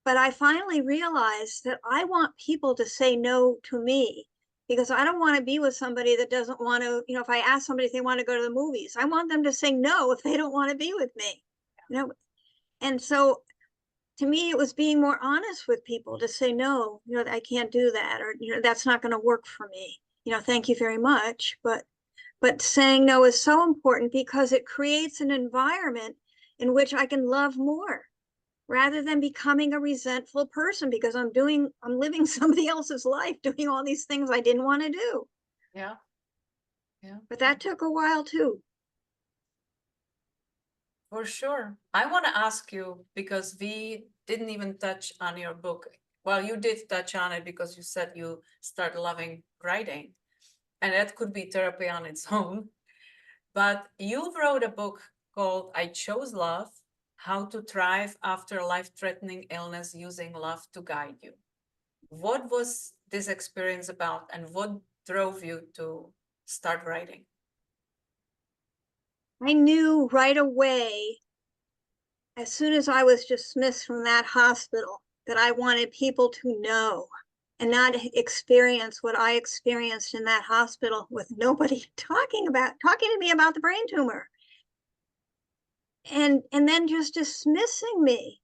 But I finally realized that I want people to say no to me, because I don't want to be with somebody that doesn't want to, you know, if I ask somebody if they want to go to the movies, I want them to say no if they don't want to be with me, you know. And so to me, it was being more honest with people to say, no, you know, I can't do that, or, you know, that's not going to work for me. You know, thank you very much. But saying no is so important because it creates an environment in which I can love more, rather than becoming a resentful person because I'm living somebody else's life, doing all these things I didn't want to do. Yeah. Yeah. But that took a while too. For sure. I want to ask you, because we didn't even touch on your book. Well, you did touch on it because you said you started loving writing, and that could be therapy on its own. But you wrote a book called I Chose Love: How to Thrive After Life-Threatening Illness Using Love to Guide You. What was this experience about, and what drove you to start writing? I knew right away, as soon as I was dismissed from that hospital, that I wanted people to know and not experience what I experienced in that hospital, with nobody talking to me about the brain tumor. And then just dismissing me.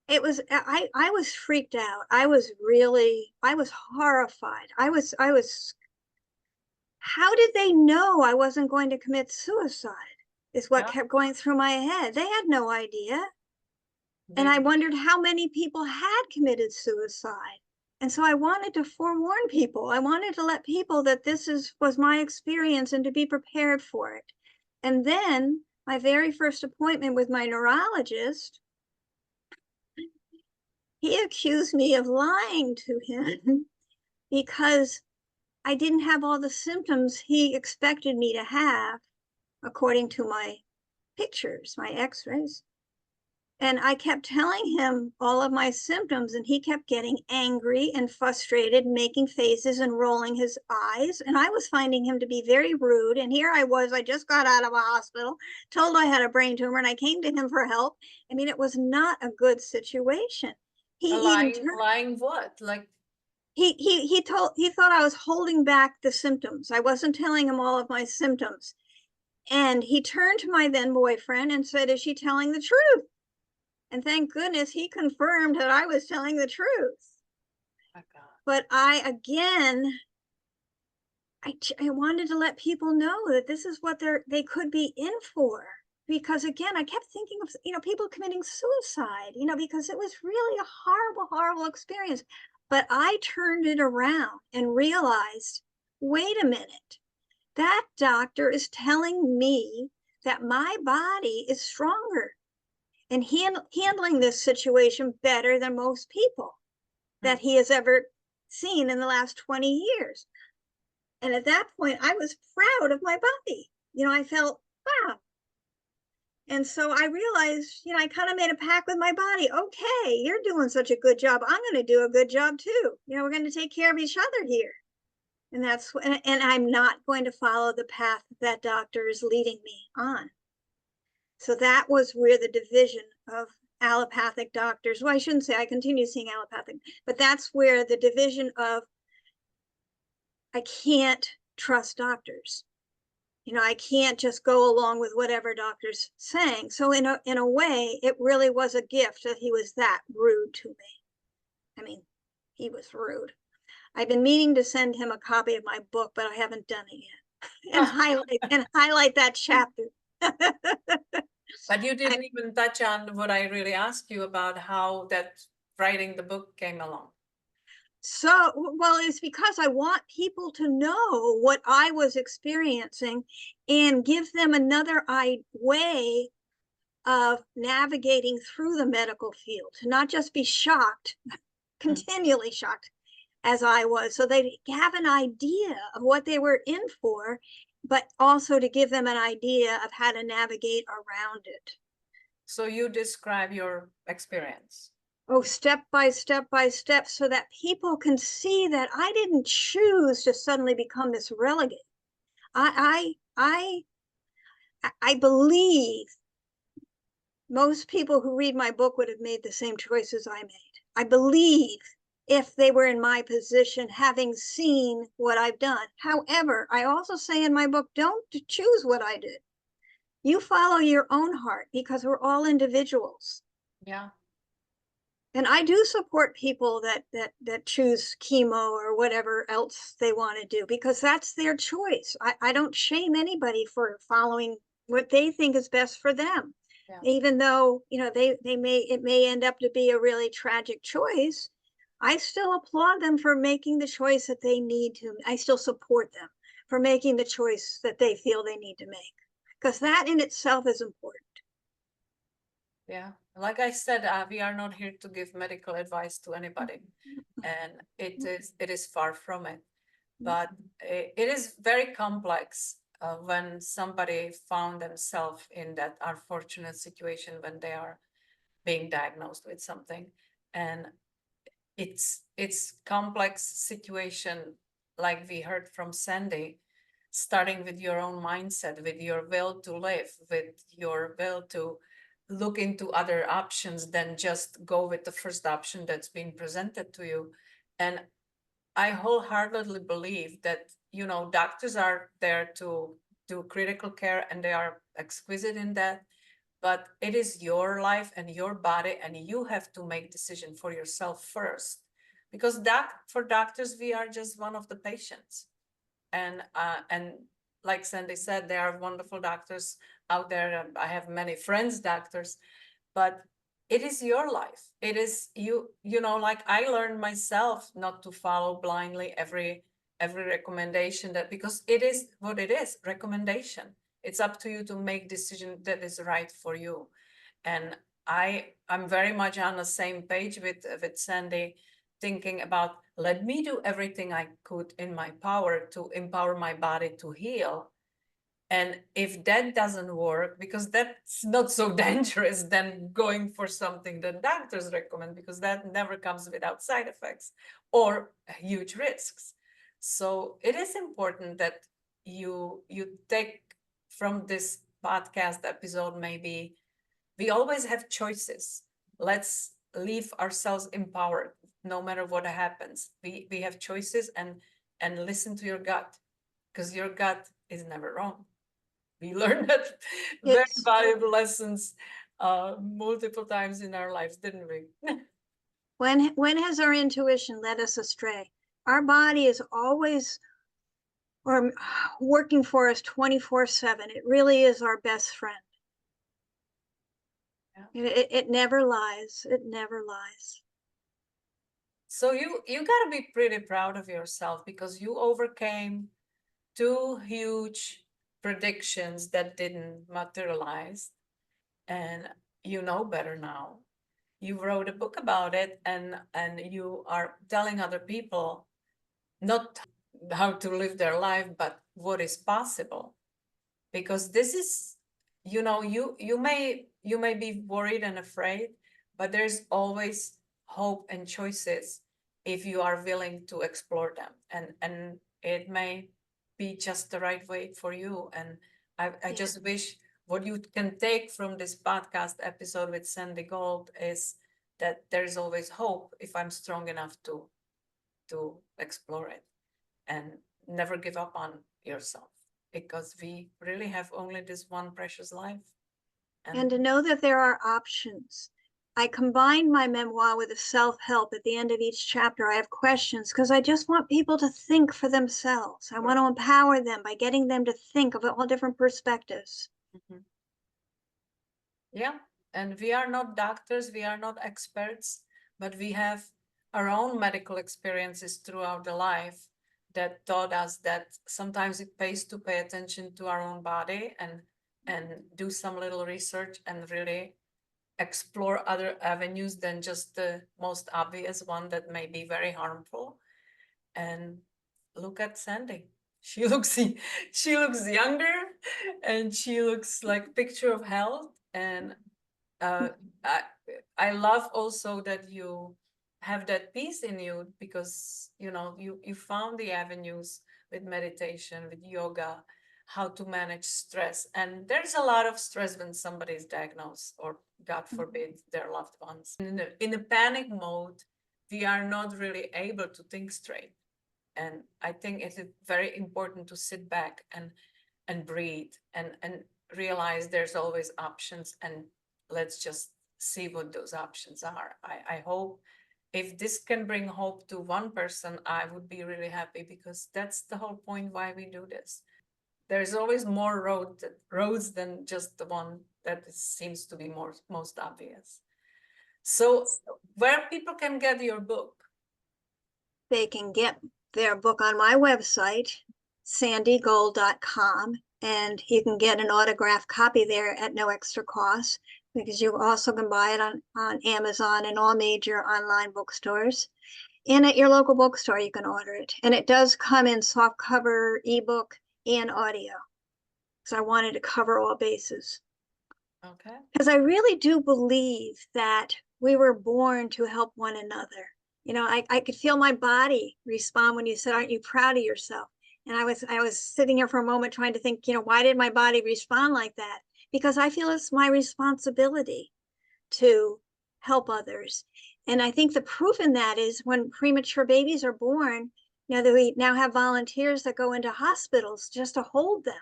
It was, I was freaked out. I was horrified. How did they know I wasn't going to commit suicide, is what kept going through my head. They had no idea. And I wondered how many people had committed suicide. And so I wanted to forewarn people. I wanted to let people that was my experience and to be prepared for it. And then my very first appointment with my neurologist, he accused me of lying to him because I didn't have all the symptoms he expected me to have, according to my pictures, my x-rays. And I kept telling him all of my symptoms, and he kept getting angry and frustrated, making faces and rolling his eyes. And I was finding him to be very rude. And here I was, I just got out of a hospital, told I had a brain tumor, and I came to him for help. I mean, it was not a good situation. Lying what? Like, he thought I was holding back the symptoms. I wasn't telling him all of my symptoms. And he turned to my then boyfriend and said, "Is she telling the truth?" And thank goodness he confirmed that I was telling the truth. my God. But I wanted to let people know that this is what they could be in for. Because again, I kept thinking of, you know, people committing suicide, you know, because it was really a horrible, horrible experience. But I turned it around and realized, wait a minute, that doctor is telling me that my body is stronger and handling this situation better than most people that he has ever seen in the last 20 years. And at that point, I was proud of my body. You know, I felt, wow. And so I realized, you know, I kind of made a pact with my body. Okay, you're doing such a good job. I'm going to do a good job too. You know, we're going to take care of each other here. And and I'm not going to follow the path that doctor is leading me on. So that was where the division of allopathic doctors, well, I shouldn't say I continue seeing allopathic, but that's where the division of, I can't trust doctors. You know, I can't just go along with whatever doctor's saying. So in a way, it really was a gift that he was that rude to me. I mean, he was rude. I've been meaning to send him a copy of my book, but I haven't done it yet. And highlight that chapter. But you didn't even touch on what I really asked you about, how that writing the book came along. So, well, it's because I want people to know what I was experiencing and give them another way of navigating through the medical field, to not just be shocked, continually shocked as I was, so they have an idea of what they were in for, but also to give them an idea of how to navigate around it. So you describe your experience. Oh, step by step by step, so that people can see that I didn't choose to suddenly become this relegate. I believe most people who read my book would have made the same choices I made. I believe if they were in my position, having seen what I've done. However, I also say in my book, don't choose what I did. You follow your own heart, because we're all individuals. Yeah. And I do support people that choose chemo or whatever else they want to do, because that's their choice. I don't shame anybody for following what they think is best for them. Yeah. Even though, it may end up to be a really tragic choice, I still applaud them for making the choice that they need to. I still support them for making the choice that they feel they need to make, because that in itself is important. Yeah, like I said, we are not here to give medical advice to anybody, and it is far from it. But it is very complex when somebody found themselves in that unfortunate situation when they are being diagnosed with something, and it's complex situation, like we heard from Sandi, starting with your own mindset, with your will to live, with your will to look into other options than just go with the first option that's been presented to you. And I wholeheartedly believe that, doctors are there to do critical care, and they are exquisite in that, but it is your life and your body, and you have to make decision for yourself first, because for doctors, we are just one of the patients. And like Sandi said, there are wonderful doctors out there. I have many friends doctors, but it is your life. It is like I learned myself not to follow blindly every recommendation, that because it is what it is, recommendation. It's up to you to make decision that is right for you. And I'm very much on the same page with Sandi, thinking about, let me do everything I could in my power to empower my body to heal. And if that doesn't work, because that's not so dangerous than going for something that doctors recommend, because that never comes without side effects or huge risks. So it is important that you take from this podcast episode, maybe we always have choices. Let's leave ourselves empowered no matter what happens. We have choices, and listen to your gut, because your gut is never wrong. We learned that very It's valuable lessons multiple times in our lives, didn't we? when has our intuition led us astray? Our body is always or working for us 24/7. It really is our best friend. Yeah. It never lies. It never lies. So you got to be pretty proud of yourself, because you overcame two huge predictions that didn't materialize, and you know better now. You wrote a book about it, and you are telling other people not how to live their life, but what is possible. Because this is, you may be worried and afraid, but there's always hope and choices if you are willing to explore them, and it may be just the right way for you. And I just wish what you can take from this podcast episode with Sandi Gold is that there's always hope if I'm strong enough to explore it, and never give up on yourself, because we really have only this one precious life. And to And know that there are options. I combine my memoir with a self-help. At the end of each chapter, I have questions, because I just want people to think for themselves. I want to empower them by getting them to think of all different perspectives. Mhm. Yeah, and we are not doctors, we are not experts, but we have our own medical experiences throughout the life that taught us that sometimes it pays to pay attention to our own body, and do some little research, and really explore other avenues than just the most obvious one that may be very harmful. And look at Sandi. She looks she looks younger, and she looks like picture of health. And uh, I, I love also that you have that peace in you because you found the avenues with meditation, with yoga, how to manage stress. And there's a lot of stress when somebody is diagnosed, or God forbid, their loved ones. In a panic mode, we are not really able to think straight. And I think it is very important to sit back and breathe and realize there's always options, and let's just see what those options are. I hope if this can bring hope to one person, I would be really happy, because that's the whole point why we do this. There's always more roads than just the one that seems to be most obvious. So where people can get your book? They can get their book on my website, sandigold.com, and you can get an autographed copy there at no extra cost, because you also can buy it on Amazon and all major online bookstores. And at your local bookstore, you can order it. And it does come in softcover, ebook, and audio. So I wanted to cover all bases. Okay. Because I really do believe that we were born to help one another. I could feel my body respond when you said, "Aren't you proud of yourself?" And I was sitting here for a moment trying to think, why did my body respond like that? Because I feel it's my responsibility to help others. And I think the proof in that is when premature babies are born, that we now have volunteers that go into hospitals just to hold them,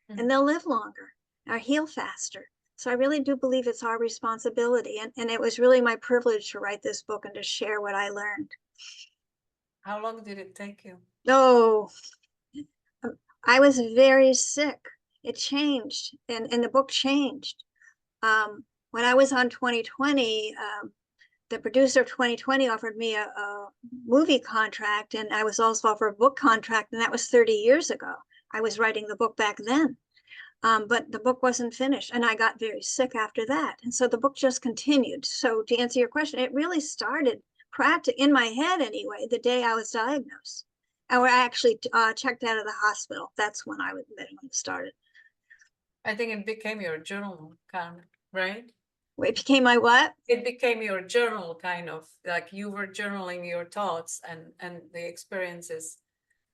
and they'll live longer or heal faster. So I really do believe it's our responsibility. And it was really my privilege to write this book and to share what I learned. How long did it take you? Oh, I was very sick. It changed, and the book changed. When I was on 2020, the producer of 2020 offered me a movie contract, and I was also offered a book contract, and that was 30 years ago. I was writing the book back then. But the book wasn't finished, and I got very sick after that. And so the book just continued. So to answer your question, it really started in my head anyway, the day I was diagnosed. Or I actually checked out of the hospital. That's when it started. I think it became your journal, kind of, right? It became my what? It became your journal, kind of like you were journaling your thoughts and the experiences.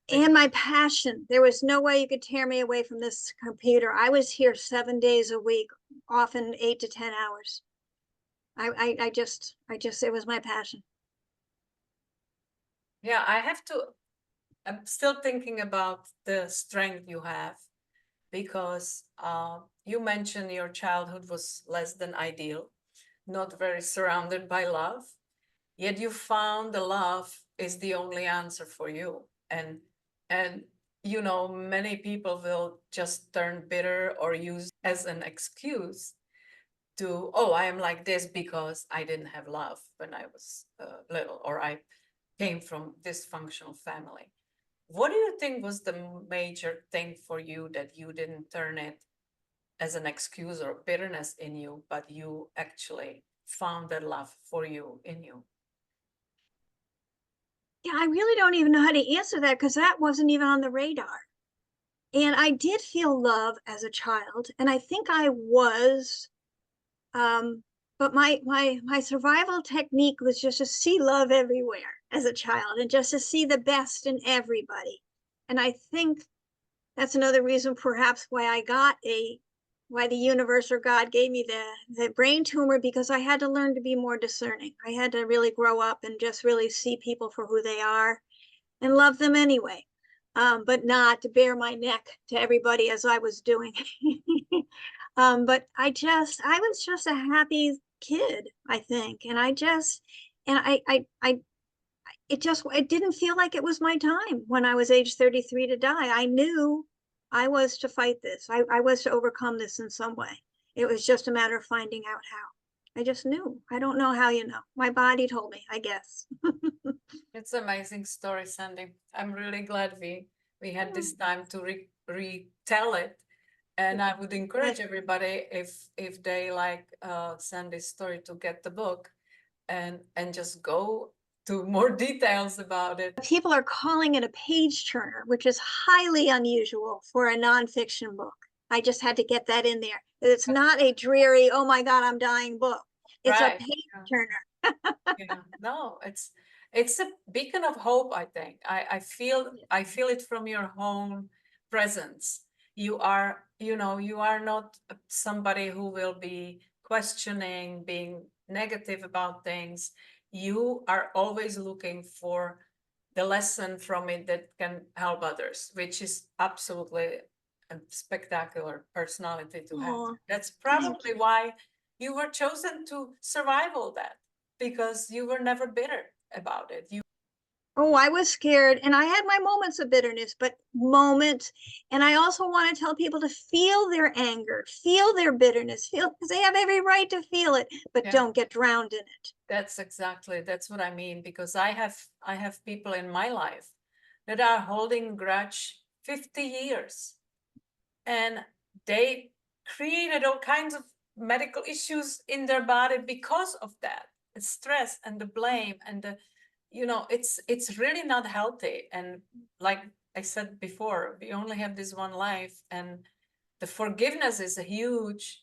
And my passion. There was no way you could tear me away from this computer. I was here 7 days a week, often 8 to 10 hours. I just, it was my passion. Yeah, I'm still thinking about the strength you have, because you mentioned your childhood was less than ideal, not very surrounded by love, yet you found the love is the only answer for you. And many people will just turn bitter or use as an excuse to, oh, I am like this because I didn't have love when I was little, or I came from dysfunctional family. What do you think was the major thing for you that you didn't turn it as an excuse or bitterness in you, but you actually found that love for you in you? Yeah, I really don't even know how to answer that, because that wasn't even on the radar. And I did feel love as a child, and I think I was, but my survival technique was just to see love everywhere as a child, and just to see the best in everybody. And I think that's another reason perhaps why the universe or God gave me the brain tumor, because I had to learn to be more discerning. I had to really grow up and just really see people for who they are and love them anyway, but not to bare my neck to everybody as I was doing. But I was just a happy kid, I think. And it didn't feel like it was my time when I was age 33 to die. I knew I was to fight this. I was to overcome this in some way. It was just a matter of finding out how. I just knew. I don't know how, my body told me, I guess. It's an amazing story, Sandy. I'm really glad we had this time to retell it. And I would encourage everybody, if they like Sandy's story, to get the book and just go to more details about it. People are calling it a page turner, which is highly unusual for a nonfiction book. I just had to get that in there. It's not a dreary, oh my God, I'm dying book. It's a Right. page Yeah. turner. Yeah. No, it's a beacon of hope, I think. I feel it from your whole presence. You are, you are not somebody who will be questioning, being negative about things. You are always looking for the lesson from it that can help others, which is absolutely a spectacular personality to have. Oh, That's thank probably you. why you were chosen to survive all that, because you were never bitter about it. Oh, I was scared and I had my moments of bitterness, but moments. And I also want to tell people to feel their anger, feel their bitterness, feel because they have every right to feel it, but Yeah, don't get drowned in it. that's what I mean, because I have people in my life that are holding grudge 50 years, and they created all kinds of medical issues in their body because of that. It's stress and the blame and it's really not healthy. And like I said before, we only have this one life, and the forgiveness is huge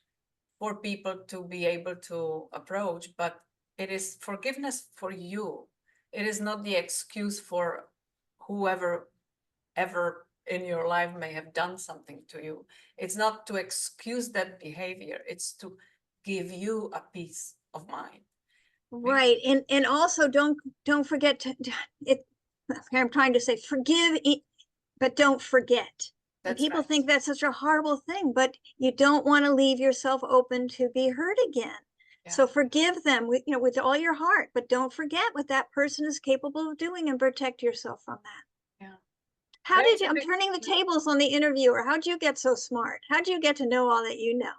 for people to be able to approach, but it is forgiveness for you. It is not the excuse for whoever ever in your life may have done something to you. It's not to excuse that behavior, it's to give you a peace of mind. Right. And also don't forget to it. I'm trying to say forgive, but don't forget. And That's people right. think that's such a horrible thing, but you don't want to leave yourself open to be hurt again. Yeah. So forgive them with, with all your heart, but don't forget what that person is capable of doing and protect yourself from that. Yeah. How did There's you, a I'm big turning the tables on the interviewer. How'd you get so smart? How'd you get to know all that you know?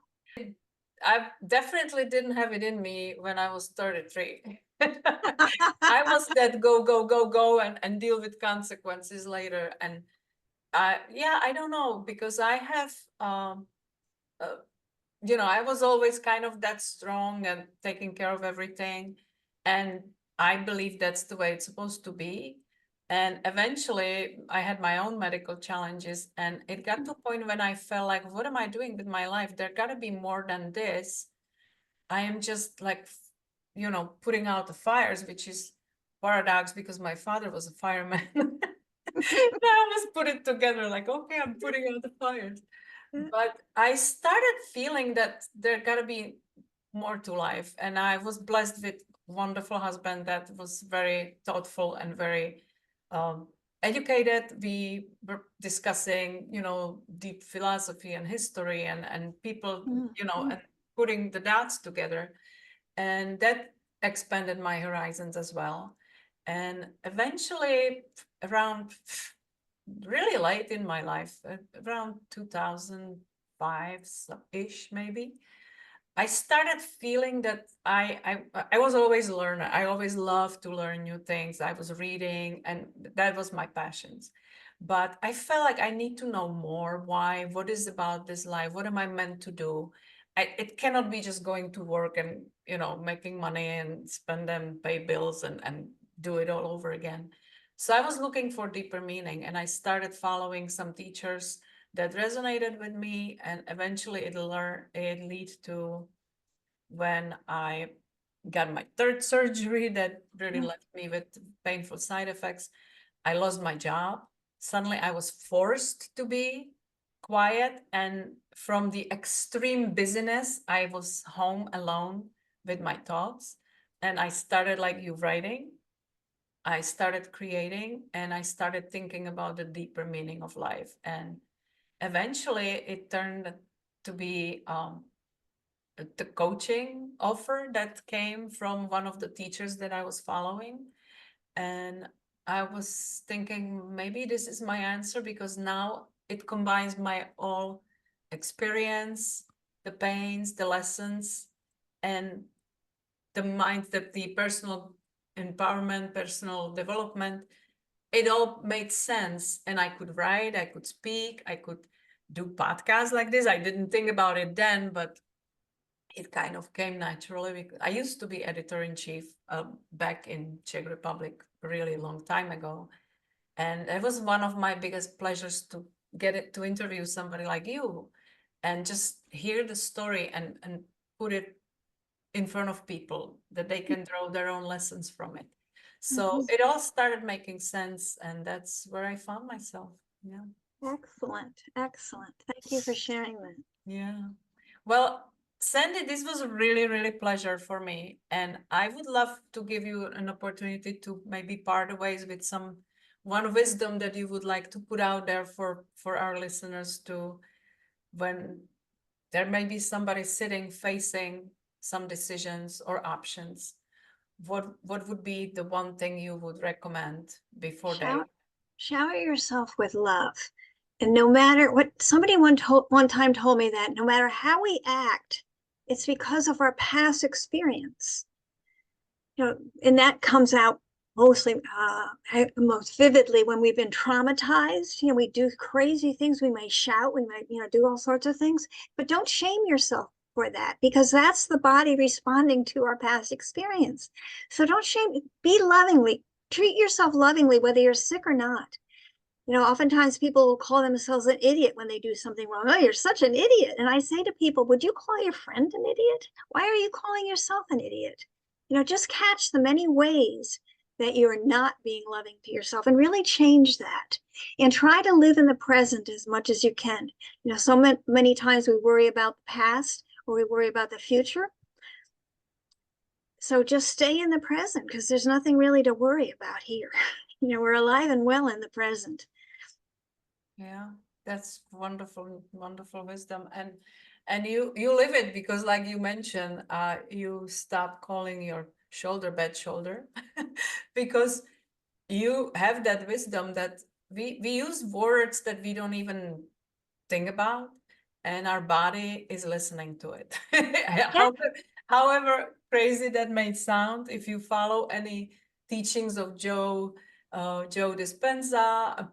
I definitely didn't have it in me when I was 33. I was that go, go, go, go and deal with consequences later. And yeah, I don't know, because I have, uh, I was always kind of that strong and taking care of everything. And I believe that's the way it's supposed to be. And eventually I had my own medical challenges, and it got to a point when I felt like, what am I doing with my life? There gotta be more than this. I am just like, putting out the fires, which is paradox because my father was a fireman. I always put it together like, okay, I'm putting out the fires. But I started feeling that there gotta be more to life. And I was blessed with wonderful husband that was very thoughtful and very um, educated. We were discussing, deep philosophy and history and people, and putting the dots together. And that expanded my horizons as well. And eventually, around really late in my life, around 2005-ish, maybe, I started feeling that I was always a learner. I always loved to learn new things. I was reading, and that was my passions. But I felt like I need to know more. Why? What is about this life? What am I meant to do? It cannot be just going to work and making money and spend them, pay bills, and do it all over again. So I was looking for deeper meaning, and I started following some teachers that resonated with me, and eventually it lead to when I got my third surgery that really left me with painful side effects. I lost my job. Suddenly I was forced to be quiet, and from the extreme busyness, I was home alone with my thoughts, and I started, like you, writing. I started creating, and I started thinking about the deeper meaning of life. And eventually it turned to be the coaching offer that came from one of the teachers that I was following. And I was thinking, maybe this is my answer, because now it combines my all experience, the pains, the lessons, and the mind, that the personal empowerment, personal development. It all made sense. And I could write, I could speak, I could do podcasts like this. I didn't think about it then, but it kind of came naturally. Because I used to be editor-in-chief back in Czech Republic a really long time ago. And it was one of my biggest pleasures to get it to interview somebody like you. and just hear the story and put it in front of people that they can draw their own lessons from it. So it all started making sense, and that's where I found myself. Yeah. Excellent. Excellent. Thank you for sharing that. Yeah. Well, Sandy, this was a really, really pleasure for me. And I would love to give you an opportunity to maybe part ways with one wisdom that you would like to put out there for our listeners to, when there may be somebody sitting facing some decisions or options. What would be the one thing you would recommend before they? Shower yourself with love. And no matter what, somebody one time told me that no matter how we act, it's because of our past experience. And that comes out mostly, most vividly when we've been traumatized. We do crazy things. We may shout, we might, do all sorts of things, but don't shame yourself for that, because that's the body responding to our past experience. So don't shame, be lovingly, treat yourself lovingly, whether you're sick or not. Oftentimes people will call themselves an idiot when they do something wrong. Oh, you're such an idiot. And I say to people, would you call your friend an idiot? Why are you calling yourself an idiot? Just catch the many ways that you're not being loving to yourself and really change that. And try to live in the present as much as you can. So many times we worry about the past or we worry about the future. So just stay in the present, because there's nothing really to worry about here. We're alive and well in the present. Yeah, that's wonderful, wonderful wisdom. And you live it, because like you mentioned, you stop calling your shoulder bad shoulder because you have that wisdom that we use words that we don't even think about, and our body is listening to it. Yeah. However crazy that may sound, if you follow any teachings of Joe Dispenza,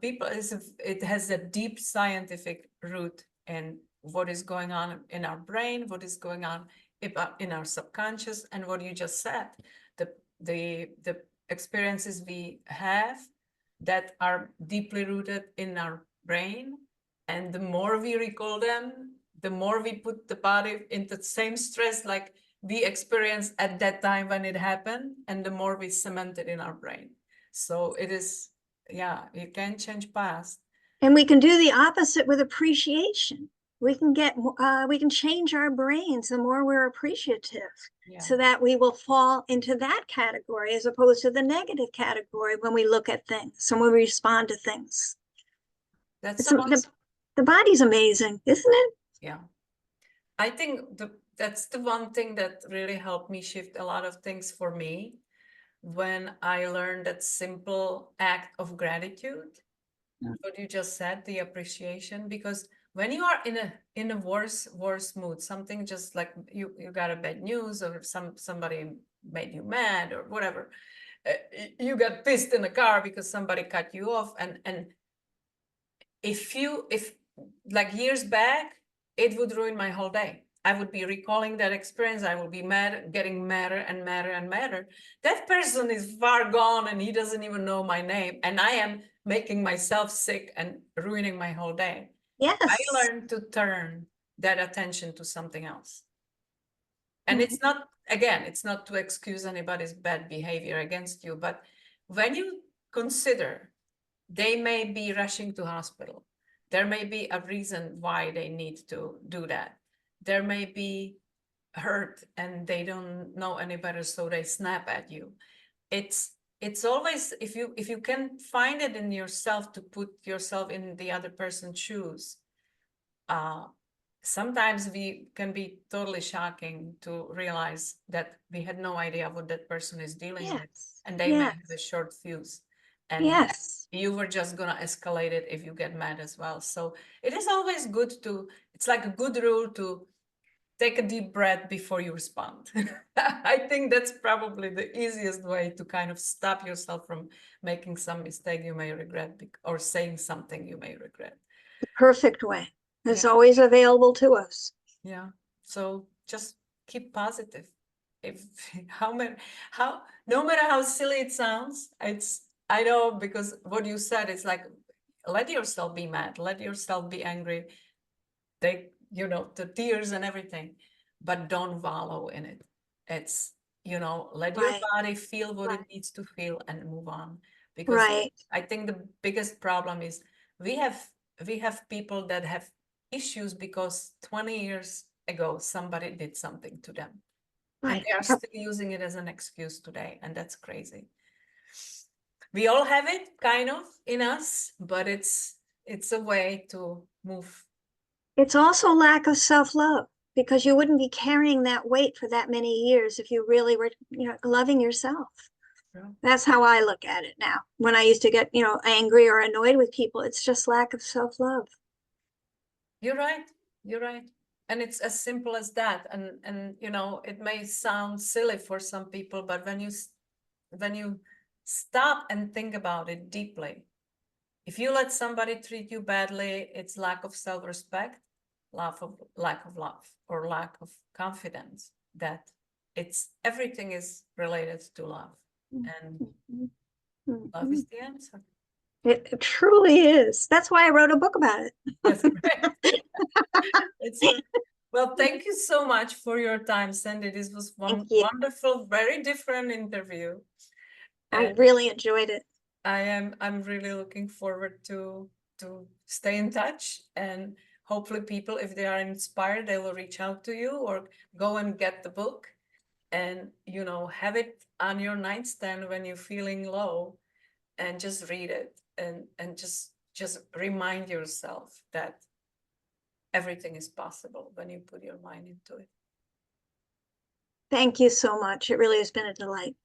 it has a deep scientific root in what is going on in our brain, what is going on in our subconscious, and what you just said, the experiences we have that are deeply rooted in our brain. And the more we recall them, the more we put the body into the same stress like we experienced at that time when it happened, and the more we cement it in our brain. So it is, yeah, you can't change past. And we can do the opposite with appreciation. We can change our brains the more we're appreciative, so that we will fall into that category as opposed to the negative category when we look at things and when we respond to things. The body's amazing, isn't it? Yeah. I think that's the one thing that really helped me shift a lot of things for me, when I learned that simple act of gratitude, what you just said, the appreciation. Because when you are in a worse mood, something just like you got a bad news, or somebody made you mad or whatever, you got pissed in the car because somebody cut you off, and if like years back, it would ruin my whole day. I would be recalling that experience. I will be mad, getting madder and madder and madder. That person is far gone and he doesn't even know my name. And I am making myself sick and ruining my whole day. Yes. I learned to turn that attention to something else. And it's not, again, it's not to excuse anybody's bad behavior against you, but when you consider they may be rushing to hospital, there may be a reason why they need to do that. There may be hurt and they don't know any better, so they snap at you. It's always, if you can find it in yourself to put yourself in the other person's shoes, sometimes we can be totally shocking to realize that we had no idea what that person is dealing with, and they may have a short fuse. And you were just gonna escalate it if you get mad as well. So it is always good it's like a good rule to take a deep breath before you respond. I think that's probably the easiest way to kind of stop yourself from making some mistake you may regret, or saying something you may regret. The perfect way is always available to us. Yeah. So just keep positive. No matter how silly it sounds, I know, because what you said is like, let yourself be mad, let yourself be angry. you know, the tears and everything, but don't wallow in it. It's, you know, let your Right. body feel what it Right. needs to feel and move on. Because Right. I think the biggest problem is we have people that have issues because 20 years ago somebody did something to them. And Right. they are still using it as an excuse today, and that's crazy. We all have it kind of in us, but it's a way to move. It's also lack of self-love because you wouldn't be carrying that weight for that many years if you really were, loving yourself. Yeah. That's how I look at it now. When I used to get, angry or annoyed with people, it's just lack of self-love. You're right. You're right. And it's as simple as that. And you know, it may sound silly for some people, but when you stop and think about it deeply, if you let somebody treat you badly, it's lack of self-respect, lack of love, or lack of confidence. That it's everything is related to love, and Mhm. love is Mhm. the answer. It truly is. That's why I wrote a book about it. That's correct. It's a, well, thank you so much for your time, Sandy. This was one Thank you. wonderful, very different interview. I And really enjoyed it. I'm really looking forward to stay in touch, and hopefully people, if they are inspired, they will reach out to you or go and get the book and, you know, have it on your nightstand when you're feeling low and just read it and just remind yourself that everything is possible when you put your mind into it. Thank you so much. It really has been a delight.